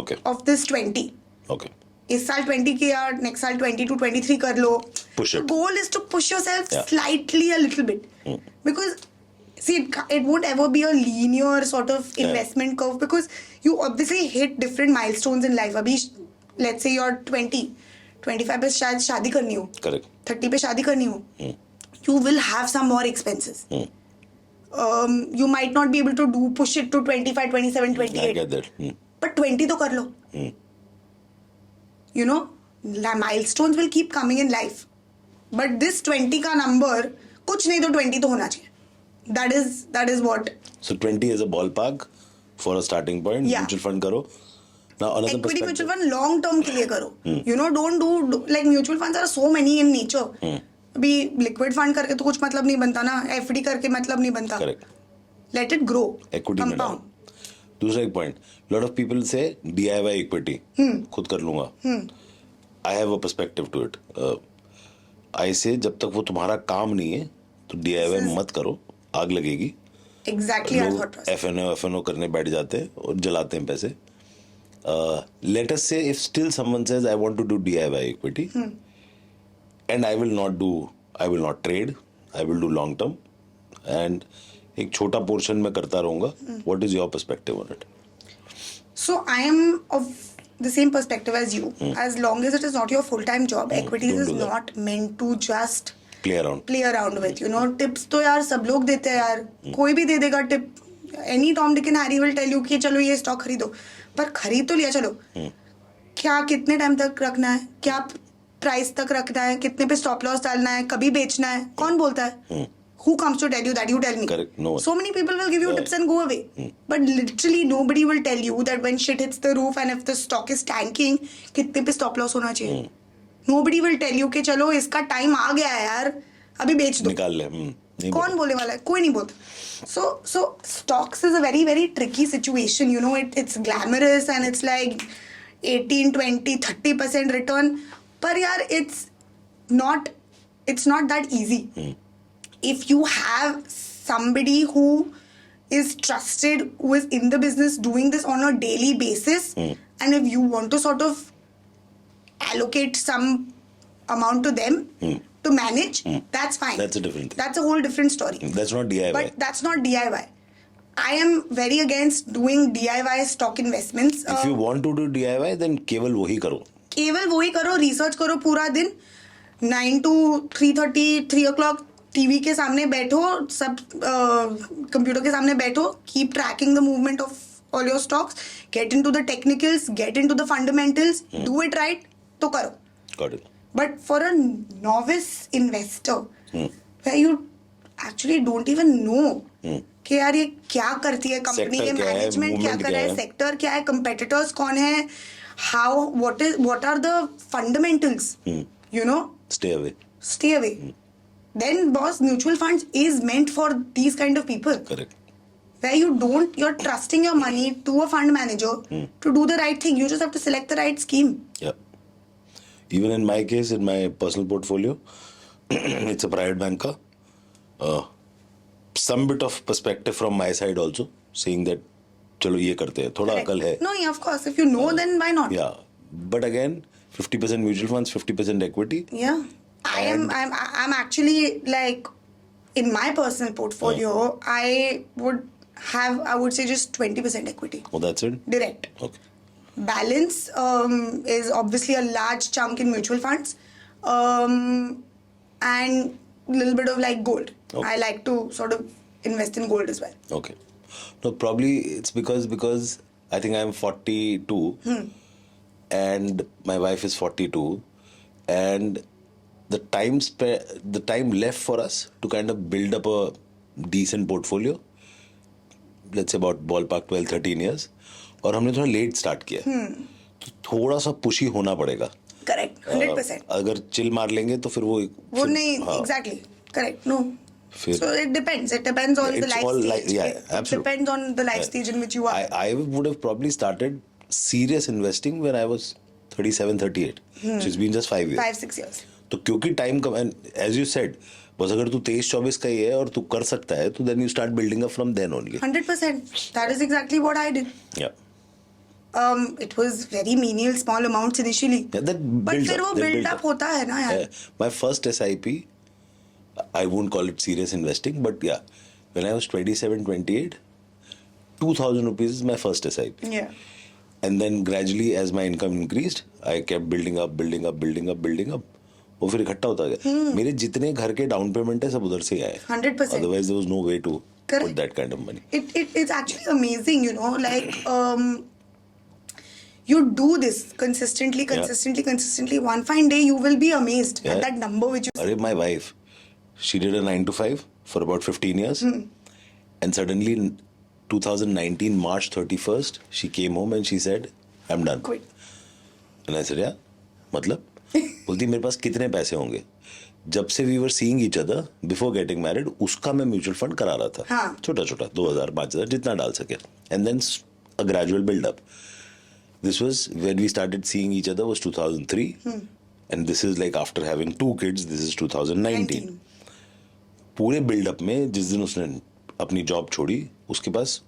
Okay. of this 20. Okay. इस साल 20 किया, next साल 20 to 23 कर लो. Push it. The goal is to push yourself Yeah. slightly a little bit. Because, see, it won't ever be a linear sort of investment curve, because you obviously hit different milestones in life. अभी, let's say you're 20, 25 पे शायद शादी करनी हो. Correct. 30 पे शादी करनी हो. You will have some more expenses. You might not be able to push it to 25, 27, 28. I get that. But 20 तो कर लो. Milestones will keep coming in life. But this 20 का number, कुछ नहीं तो 20 तो होना चाहिए. That is what. So 20 is a ballpark for a starting point. Yeah. Mutual fund करो. Now another Equity perspective. mutual fund long term के लिए करो. Don't do like mutual funds are so many in nature. अभी liquid fund करके तो कुछ मतलब नहीं बनता ना. FD करके मतलब नहीं बनता. Correct. Let it grow. Equity में Compound. दूसरा एक point. Lot of people say DIY equity. खुद कर लूँगा. I have a perspective to it. I say जब तक वो तुम्हारा काम नहीं है तो DIY मत करो. आग लगेगी. Exactly our लोग thought process. FNO करने बैठ जाते हैं और जलाते हैं पैसे. Let us say if still someone says I want to do DIY equity and I will not trade, I will do long term and एक छोटा portion में करता रहूँगा. What is your perspective on it? So I am of the same perspective as you. As long as it is not your full-time job, equities don't is do that. not meant to just Play around. with. Tips तो यार सब लोग देते हैं यार. कोई भी दे देगा tip. Any Tom, Dick and Harry will tell you कि चलो ये stock खरीदो. पर खरीद तो लिया चलो. क्या कितने टाइम तक रखना है? क्या प्राइस तक रखना है? कितने पे स्टॉप लॉस डालना है? कभी बेचना है? कौन बोलता है? Who comes to tell you that? You tell me. Correct. No one. So many people will give you tips and go away. But literally nobody will tell you that when shit hits the roof and if the stock is tanking, कितने पे stop loss होना चाहिए. Nobody will tell you कि चलो इसका time आ गया है यार, अभी बेच दो. निकाल ले. कौन बोलने वाला है? कोई नहीं बोलता. So stocks is a very, very tricky situation. It's glamorous and it's like 18, 20, 30% return. But yaar, it's not that easy. If you have somebody who is trusted, who is in the business doing this on a daily basis, and if you want to sort of allocate some amount to them to manage, that's fine. That's a different thing. That's a whole different story. That's not DIY. But that's not DIY. I am very against doing DIY stock investments. If you want to do DIY, then केवल वही करो. केवल वही करो, research करो पूरा दिन. 9 to 3:30, 3 o'clock TV के सामने बैठो, सब कंप्यूटर के सामने बैठो. Keep tracking the movement of all your stocks. Get into the technicals. Get into the fundamentals. Do it right. तो करो. Got it. But for a novice investor, where you actually don't even know कि यार ये क्या करती है company, ये management क्या कर रहा है, सेक्टर क्या है, कंपेटिटर्स कौन है, what are the fundamentals, Stay away. Stay away. Then boss, mutual funds is meant for these kind of people. Correct. Where you're trusting your money to a fund manager to do the right thing. You just have to select the right scheme. Yeah. Even in my case, in my personal portfolio, it's a private banker. Some bit of perspective from my side also. saying that चलो ये करते हैं, थोड़ा अकल है. No, yeah, of course. If you know, then why not? Yeah, but again, 50% mutual funds, 50% equity. Yeah, I'm actually like in my personal portfolio, I would say just 20% equity. Oh, that's it. Direct. Okay. Balance is obviously a large chunk in mutual funds, and a little bit of like gold. Okay. I like to sort of invest in gold as well. Okay. No, probably it's because I think I'm 42 and my wife is 42, and the time left for us to kind of build up a decent portfolio, let's say about ballpark 12-13 years, और हमने थोड़ा let start किया, तो थोड़ा सा pushy होना पड़ेगा. Correct, 100%. अगर चिल मार लेंगे तो फिर वो नहीं, exactly, correct, no. So it depends on the life stage. Yeah, it absolutely. Depends on the life stage in which you are. I would have probably started serious investing when I was 37, 38, which has been just 5 years. 5-6 years. तो क्योंकि time come, and as you said, बस अगर तू 23-24 का ही है और तू कर सकता है, तो then you start building up from then only. 100%. That is exactly what I did. Yeah. It was very menial, small amounts initially. Yeah, that but builds फिर up, वो that build builds up होता है ना यार. My first SIP, I won't call it serious investing, but yeah, when I was 27, 28, 2,000 rupees is my first SIP. Yeah. And then gradually as my income increased, I kept building up. वो फिर इकट्ठा होता गया. मेरे जितने घर के down payment है सब उधर से आए. 100%. Otherwise there was no way to put that kind of money. It's actually amazing, you know, like you do this consistently. One fine day you will be amazed at that number which you. Arey, my wife, she did a 9 to 5 for about 15 years, and suddenly in 2019 March 31st she came home and she said, I'm done. Quit. And I said, yeah, मतलब बोलती मेरे पास कितने पैसे होंगे. जब से we were seeing each other before getting married, उसका मैं म्यूचुअल फंड करा रहा था. हाँ. छोटा 2,000 5,000 जितना डाल सके, and then a gradual build up. This was when we started seeing each other was 2003, and this is like after having 2 kids. This is 2019. पूरे build up में जिस दिन उसने अपनी जॉब छोड़ी, उसके पास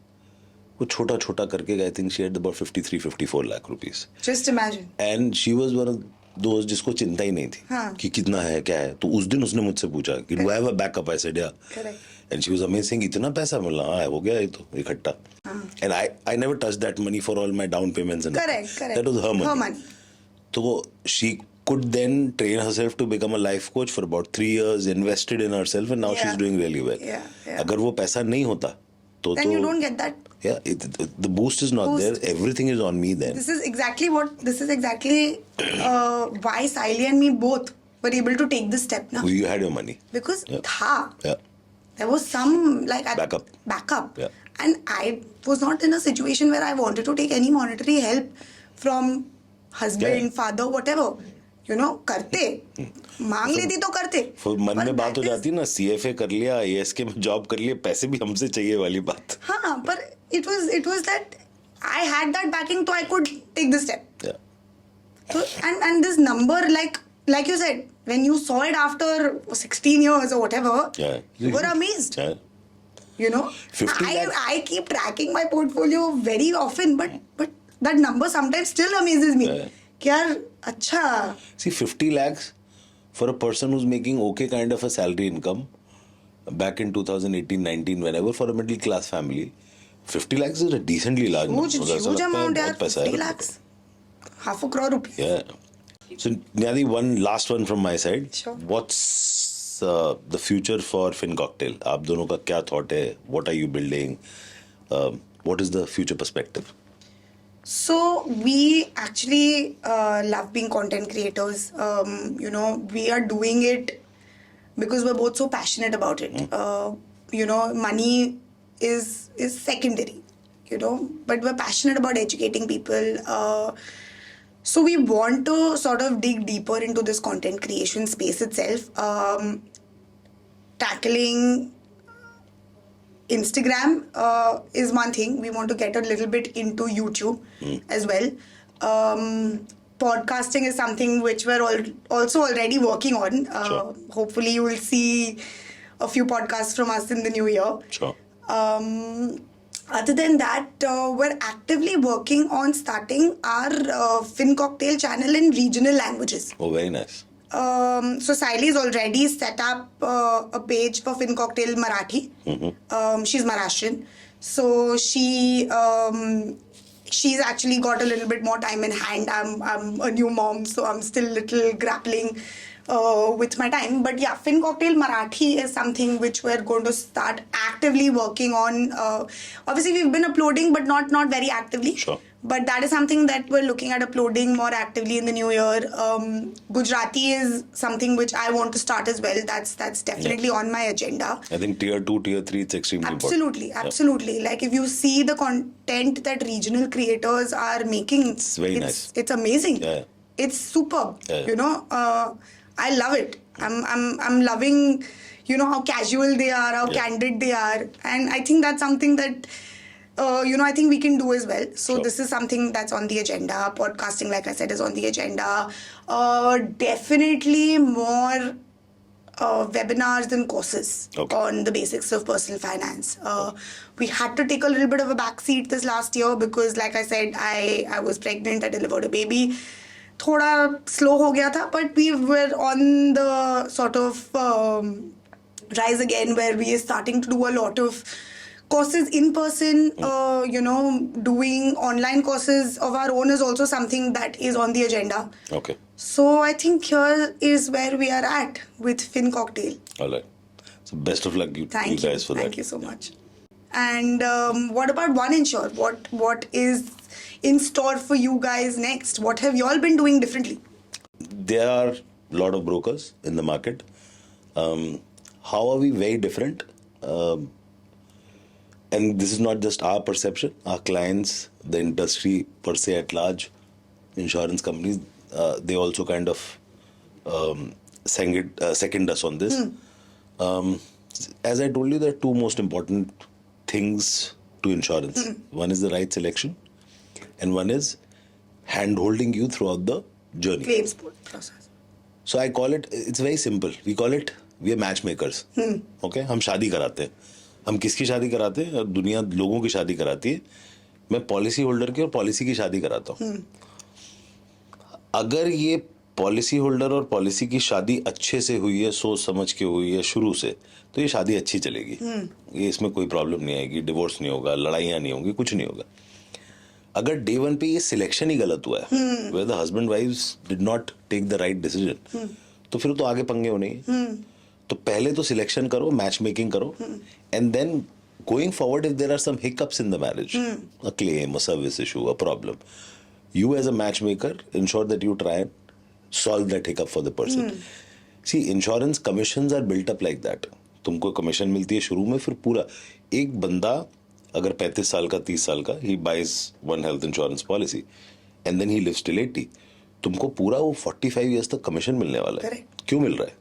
वो छोटा करके I think she had about 53-54 lakh rupees. Just imagine. And she was one of those जिसको चिंता ही नहीं थी कि कितना है क्या है. तो उस दिन उसने मुझसे पूछा कि do I have a backup? I said yeah. Correct. And she was amazing. इतना पैसा मिला, हाँ हो गया ये तो इकट्ठा. And I never touched that money for all my down payments and correct. That was her money. So she could then train herself to become a life coach for about 3 years, invested in herself, and now she's doing really well. Yeah. अगर वो पैसा नहीं होता तो then you don't get that. Yeah, the boost is not there. Everything is on me then. This is exactly why Saili and me both were able to take this step now. You had your money. Because Yeah. there was some like Backup. Yeah. And I was not in a situation where I wanted to take any monetary help from husband, father, whatever. You know, करते मांग लेती तो करते. मन में बात हो जाती ना, CFA कर लिया, ASK में जॉब कर लिया, पैसे भी हमसे चाहिए वाली बात. हाँ, but it was that I had that backing, so I could take this step. Yeah. So and this number, like you said, when you saw it after 16 years or whatever, you were amazed. Yeah. You know, 50 lakhs. I keep tracking my portfolio very often, but that number sometimes still amazes me. Yeah. यार अच्छा. See, 50 lakhs for a person who's making okay kind of a salary income back in 2018-19, whenever, for a middle class family, 50 lakhs is a decently large number. Huge amount, yaar. 50 lakhs. Half a crore rupees. Yeah. So, Niyati, one last one from my side. Sure. What's the future for FinCocktail? आप दोनों का क्या thought है? What are you building? What is the future perspective? So we actually love being content creators. You know, we are doing it because we're both so passionate about it. You know, money is secondary, you know, but we're passionate about educating people. So we want to sort of dig deeper into this content creation space itself, tackling Instagram is one thing. We want to get a little bit into YouTube as well. Podcasting is something which we're also already working on. Sure. Hopefully you will see a few podcasts from us in the new year. Sure. Other than that, we're actively working on starting our FinCocktail channel in regional languages. Oh, very nice. So Siley's already set up a page for FinCocktail Marathi. She's Maharashtrian, so she's actually got a little bit more time in hand. I'm a new mom, so I'm still a little grappling with my time. But yeah, FinCocktail Marathi is something which we're going to start actively working on. Obviously, we've been uploading, but not very actively. Sure. But that is something that we're looking at uploading more actively in the new year. Gujarati is something which I want to start as well. That's definitely on my agenda. I think tier 2, tier 3, it's extremely Absolutely, important. absolutely. Like if you see the content that regional creators are making, It's very nice. It's amazing. Yeah. It's superb. Yeah. You know, I love it. I'm loving, you know, how casual they are, how candid they are, and I think that's something that. I think we can do as well. So Sure. This is something that's on the agenda. Podcasting, like I said, is on the agenda. Definitely more webinars and courses on the basics of personal finance. We had to take a little bit of a backseat this last year because, like I said, I was pregnant, I delivered a baby. Thoda slow ho gaya tha, but we were on the sort of rise again where we are starting to do a lot of courses in person. Doing online courses of our own is also something that is on the agenda. Okay. So I think here is where we are at with FinCocktail. All right. So best of luck you guys for that. Thank you so much. And what about OneInsure? What is in store for you guys next? What have you all been doing differently? There are a lot of brokers in the market. How are we very different? And this is not just our perception. Our clients, the industry per se at large, insurance companies, they also kind of second us on this. As I told you, there are two most important things to insurance. One is the right selection, and one is hand-holding you throughout the journey. Claims process. So I call it, it's very simple. We call it, we are matchmakers. Okay? हम शादी कराते हैं. हम किसकी शादी कराते हैं? दुनिया लोगों की शादी कराती है. मैं पॉलिसी होल्डर की और पॉलिसी की शादी कराता हूँ. अगर ये पॉलिसी होल्डर और पॉलिसी की शादी अच्छे से हुई है, सोच समझ के हुई है शुरू से, तो ये शादी अच्छी चलेगी. ये इसमें कोई प्रॉब्लम नहीं आएगी, डिवोर्स नहीं होगा, लड़ाइयाँ नहीं होंगी, कुछ नहीं होगा. अगर डे वन पे ये सिलेक्शन ही गलत हुआ है, where the husband wives did not take the right decision, तो फिर तो आगे पंगे होने ही. तो पहले तो सिलेक्शन करो, मैच मेकिंग करो, and then going forward if there are some hiccups in the marriage, a claim, a service issue, a problem, you as a matchmaker ensure that you try and solve that hiccup for the person. See, insurance commissions are built up like that. तुमको commission मिलती है शुरू में, फिर पूरा एक बंदा अगर 35 साल का 30 साल का he buys one health insurance policy and then he lives till 80, तुमको पूरा वो 45 years तक कमीशन मिलने वाला है. क्यों मिल रहा है?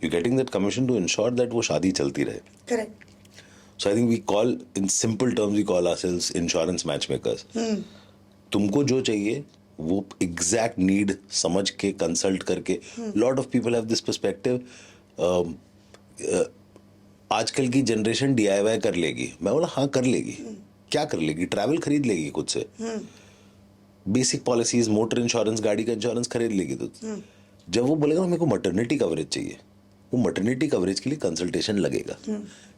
You're getting that commission to ensure that वो शादी चलती रहे. Correct. So I think we call, in simple terms, we call ourselves insurance matchmakers. तुमको जो चाहिए वो एग्जैक्ट नीड समझ के कंसल्ट करके. Lot of people have this perspective, आजकल की जनरेशन DIY कर लेगी. मैं बोला हाँ कर लेगी. क्या कर लेगी? ट्रैवल खरीद लेगी खुद से, बेसिक पॉलिसीज, मोटर इंश्योरेंस, गाड़ी का इंश्योरेंस खरीद लेगी. तो जब वो बोलेगा मेरे को मटर्निटी कवरेज चाहिए, वो मटर्निटी कवरेज के लिए कंसल्टेशन लगेगा,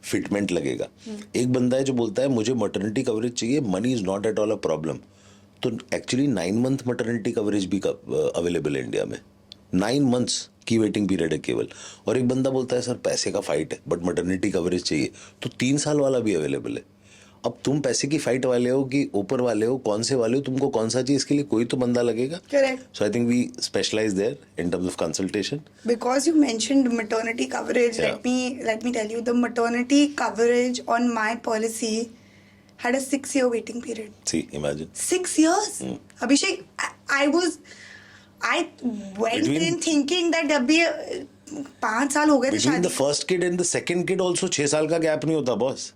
फिटमेंट लगेगा. एक बंदा है जो बोलता है मुझे मटर्निटी कवरेज चाहिए, money is not at all a problem, तो एक्चुअली 9 month मटर्निटी कवरेज भी अवेलेबल है इंडिया में. 9 months की वेटिंग पीरियड है केवल. और एक बंदा बोलता है सर पैसे का फाइट है बट मटर्निटी कवरेज चाहिए, तो 3 साल वाला भी अवेलेबल है. अब तुम पैसे की फाइट वाले हो कि ऊपर वाले हो, कौन से वाले हो, तुमको कौन सा चाहिए, इसके लिए कोई तो बंदा लगेगा. Correct. So I think we specialize there in terms of consultation. Because you mentioned maternity coverage, let me tell you, the maternity coverage on my policy had a 6-year waiting period. See, imagine. 6 years? Abhishek, I went in thinking that अभी 5 साल हो गए थे शादी. Between the first kid and the second kid also 6 साल का gap नहीं होता बॉस,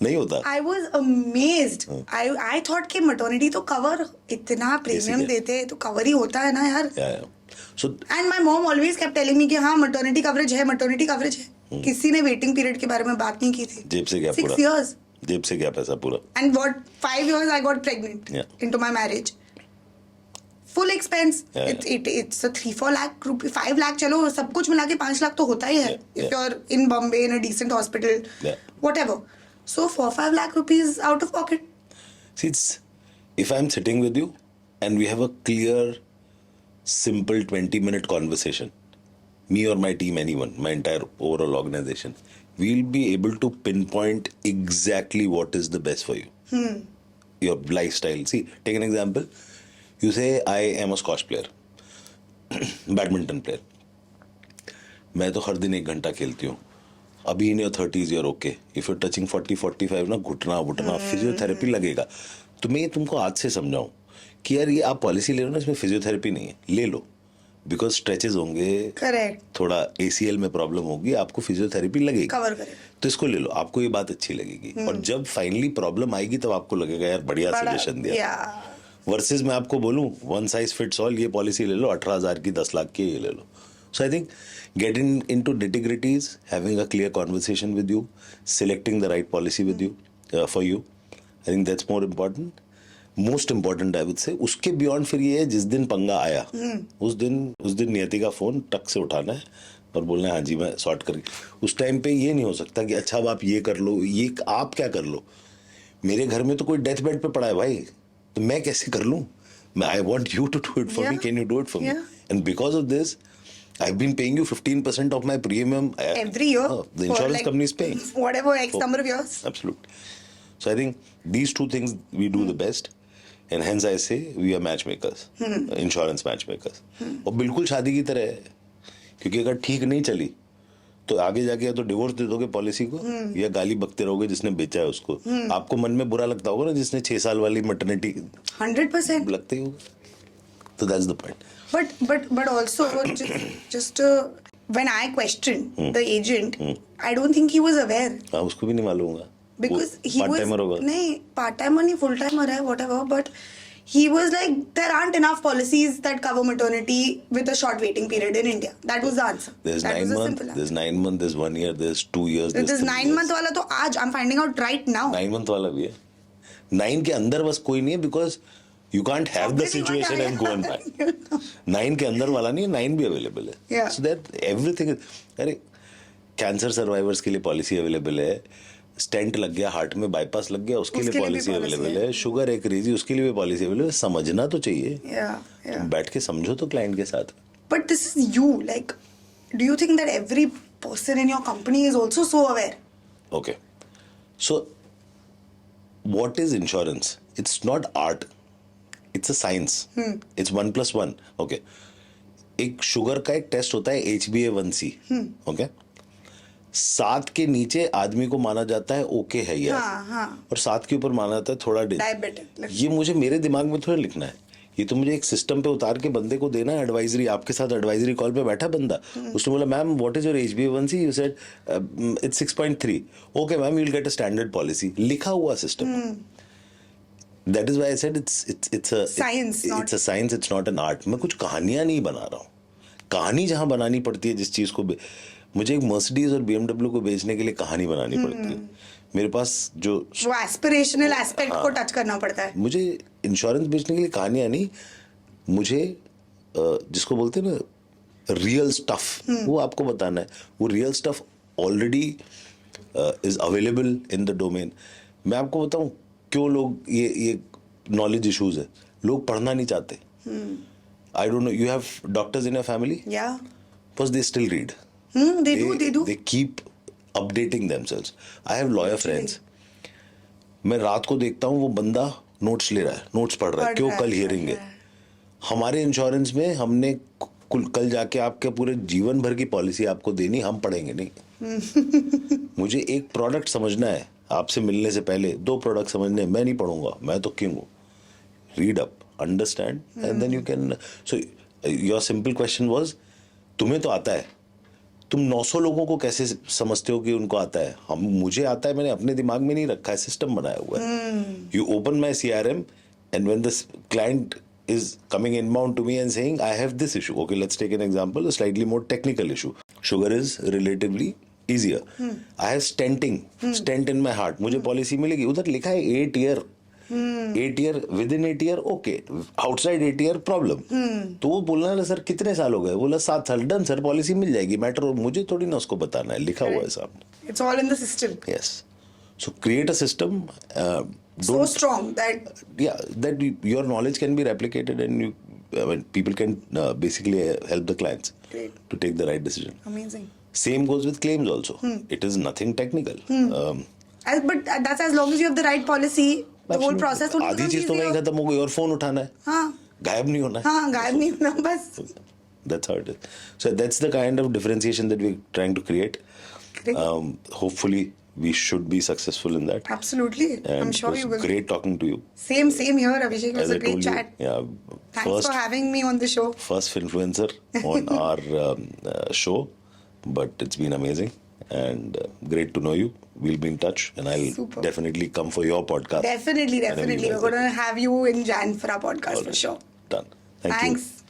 नहीं होता. I was amazed. I thought कि maternity तो cover इतना premium देते हैं तो cover ही होता है ना यार. Yeah. So And my mom always kept telling me कि हाँ maternity coverage है. किसी ने waiting period के बारे में बात नहीं की थी. जेब से गया 6 पूरा. years. जेब से गया पैसा पूरा. And what, 5 years I got pregnant into my marriage. Full expense. It's a 3-4 lakh rupee, 5 lakh. चलो सब कुछ मिला के 5 lakh तो होता ही है. If you're in Bombay in a decent hospital, whatever. So 4-5 lakh rupees out of pocket. See, if I'm sitting with you and we have a clear, simple 20-minute conversation, me or my team, anyone, my entire overall organization, we'll be able to pinpoint exactly what is the best for you. Your lifestyle. See, take an example. You say, I am a squash player, badminton player. मैं तो हर दिन 1 घंटा खेलती हूँ. अभी in your 30s you're okay. If you're touching 40-45 ना, घुटना physiotherapy लगेगा. तो मैं तुमको आज से समझाऊं कि यार ये आप पॉलिसी ले रहे हो ना, इसमें फिजियोथेरेपी नहीं है, ले लो. बिकॉज स्ट्रेचेस होंगे, करेक्ट, थोड़ा ACL में प्रॉब्लम होगी, आपको फिजियोथेरेपी लगेगी, कवर करे, तो इसको ले लो, आपको ये बात अच्छी लगेगी. और जब फाइनली प्रॉब्लम आएगी तब आपको लगेगा यार बढ़िया सजेशन दिया. वर्सेस मैं आपको बोलूं वन साइज फिट्स ऑल, ये पॉलिसी ले लो 18,000 की, 10 लाख की, ये ले लो. So I think getting into nitty-gritties, having a clear conversation with you, selecting the right policy with you, for you, I think that's more important. Most important I would say. उसके beyond फिर ये है, जिस दिन पंगा आया, उस दिन नियति का फोन टक से उठाना है और बोलना है हाँ जी मैं सॉर्ट करके. उस टाइम पे ये नहीं हो सकता कि अच्छा अब आप ये कर लो, ये आप क्या कर लो. मेरे घर में तो कोई डेथ बेड पे पड़ा है भाई, तो मैं कैसे कर लूँ. I want you to do it for me. Can you do it for me? And because of this, I've been paying you 15% of my premium every year. The insurance company is paying whatever X number of years. Absolutely. So I think these two things we do the best, and hence I say we are matchmakers, insurance matchmakers. और बिल्कुल शादी की तरह है, क्योंकि अगर ठीक नहीं चली तो आगे जाके या तो डिवोर्स दे दोगे पॉलिसी को, या गाली बकते रहोगे जिसने बेचा है उसको. आपको मन में बुरा लगता होगा ना, जिसने 6 साल वाली मैटरनिटी 100% लगते ही होगा. So that's the point. But also just when I questioned the agent, I don't think he was aware. हाँ, उसको भी नहीं मालूम होगा. Because he was नहीं part timer नहीं full timer है whatever, but he was like there aren't enough policies that cover maternity with a short waiting period in India. That was the answer. There's 9 months, there's 9 months, there's 1 year, there's 2 years. There's 9 month वाला तो आज I'm finding out right now. 9 month वाला भी है. 9 के अंदर बस कोई नहीं है, because you can't have the situation and go and buy. 9 के अंदर वाला नहीं है, 9 भी अवेलेबल है. So that everything is, अरे कैंसर सर्वाइवर्स के लिए पॉलिसी अवेलेबल है, स्टेंट लग गया हार्ट में, बाईपास लग गया, उसके लिए पॉलिसी अवेलेबल है, शुगर है क्रेजी, उसके लिए भी पॉलिसी अवेलेबल है. समझना तो चाहिए. तुम बैठ के समझो तो क्लाइंट के साथ. But this is you, like, do you think that every person in your company is also so aware? Okay, so what is insurance? It's not art. It's a science. It's 1+1. Okay. एक sugar का एक test होता है HbA1c. Okay. 7 के नीचे आदमी को माना जाता है ओके है यार, और 7 के ऊपर माना जाता है थोड़ा डायबिटिक. ये मुझे मेरे दिमाग में थोड़ा लिखना है, ये तो मुझे एक सिस्टम पे उतार के बंदे को देना है. एडवाइजरी, आपके साथ एडवाइजरी कॉल पे बैठा बंदा, उसने बोला ma'am what is your HbA1c, you said it's 6.3. Okay ma'am you will get a standard policy. लिखा हुआ system. That is why I said it's a science. It's a science. It's not an art. मैं कुछ कहानियां नहीं बना रहा हूँ. कहानी जहाँ बनानी पड़ती है, जिस चीज को मुझे एक मर्सिडीज और BMW को बेचने के लिए कहानी बनानी पड़ती है. मेरे पास जो वो एस्पिरेशनल एस्पेक्ट को टच करना पड़ता है. मुझे इंश्योरेंस बेचने के लिए कहानियां नहीं, मुझे जिसको बोलते हैं ना रियल स्टफ, वो आपको बताना है. वो real stuff already is available in the domain. मैं आपको बताऊं क्यों लोग ये नॉलेज इश्यूज है, लोग पढ़ना नहीं चाहते. I don't know, you have doctors in your family? या, बस they still read. they do. They keep updating themselves. I have lawyer friends. मैं रात को देखता हूँ वो बंदा नोट्स ले रहा है, नोट्स पढ़ रहा है, क्यों कल हियरिंग है. हमारे इंश्योरेंस में हमने कल जाके आपके पूरे जीवन भर की पॉलिसी आपको देनी, हम पढ़ेंगे नहीं. मुझे एक प्रोडक्ट समझना है, आपसे मिलने से पहले 2 प्रोडक्ट समझने, मैं नहीं पढ़ूंगा, मैं तो किंग हूँ. Read up, understand, and then you can. So your simple question was, तुम्हें तो आता है, तुम 900 लोगों को कैसे समझते हो कि उनको आता है? मुझे आता है, मैंने अपने दिमाग में नहीं रखा है, सिस्टम बनाया हुआ है. You open my CRM and when this client is coming inbound to me and saying I have this issue. Okay, let's take an example, a slightly more technical issue. Sugar is relatively easier. I have stent in my heart. मुझे policy मिलेगी, उधर लिखा है 8 year. 8 year, within 8 year, okay. Outside 8 year, problem. तो वो बोलना ना sir कितने साल हो गए, बोला 7 साल. डन सर, पॉलिसी मिल जाएगी. मैटर मुझे थोड़ी ना उसको बताना है, लिखा हुआ है सामने. It's all in the system. Yes. So create a system. So strong that that your knowledge can be replicated and people can basically help the clients to take the right decision. Amazing. Same goes with claims also. It is nothing technical. But that's as long as you have the right policy, the whole process will आधी चीज तो वहीं खत्म हो गई और phone उठाना है. हाँ. गायब नहीं होना है. हाँ, गायब नहीं होना बस. That's how it is. So that's the kind of differentiation that we're trying to create. Hopefully we should be successful in that. Absolutely. And I'm sure you will. Great talking to you. Same here, Abhishek. It was As a I great told chat. you, yeah. Thanks for having me on the show. First Finfluencer on our show, but it's been amazing and great to know you. We'll be in touch and I'll definitely come for your podcast. Definitely. We're going to have you in Jan for our podcast for sure. Done. Thank you. Thanks.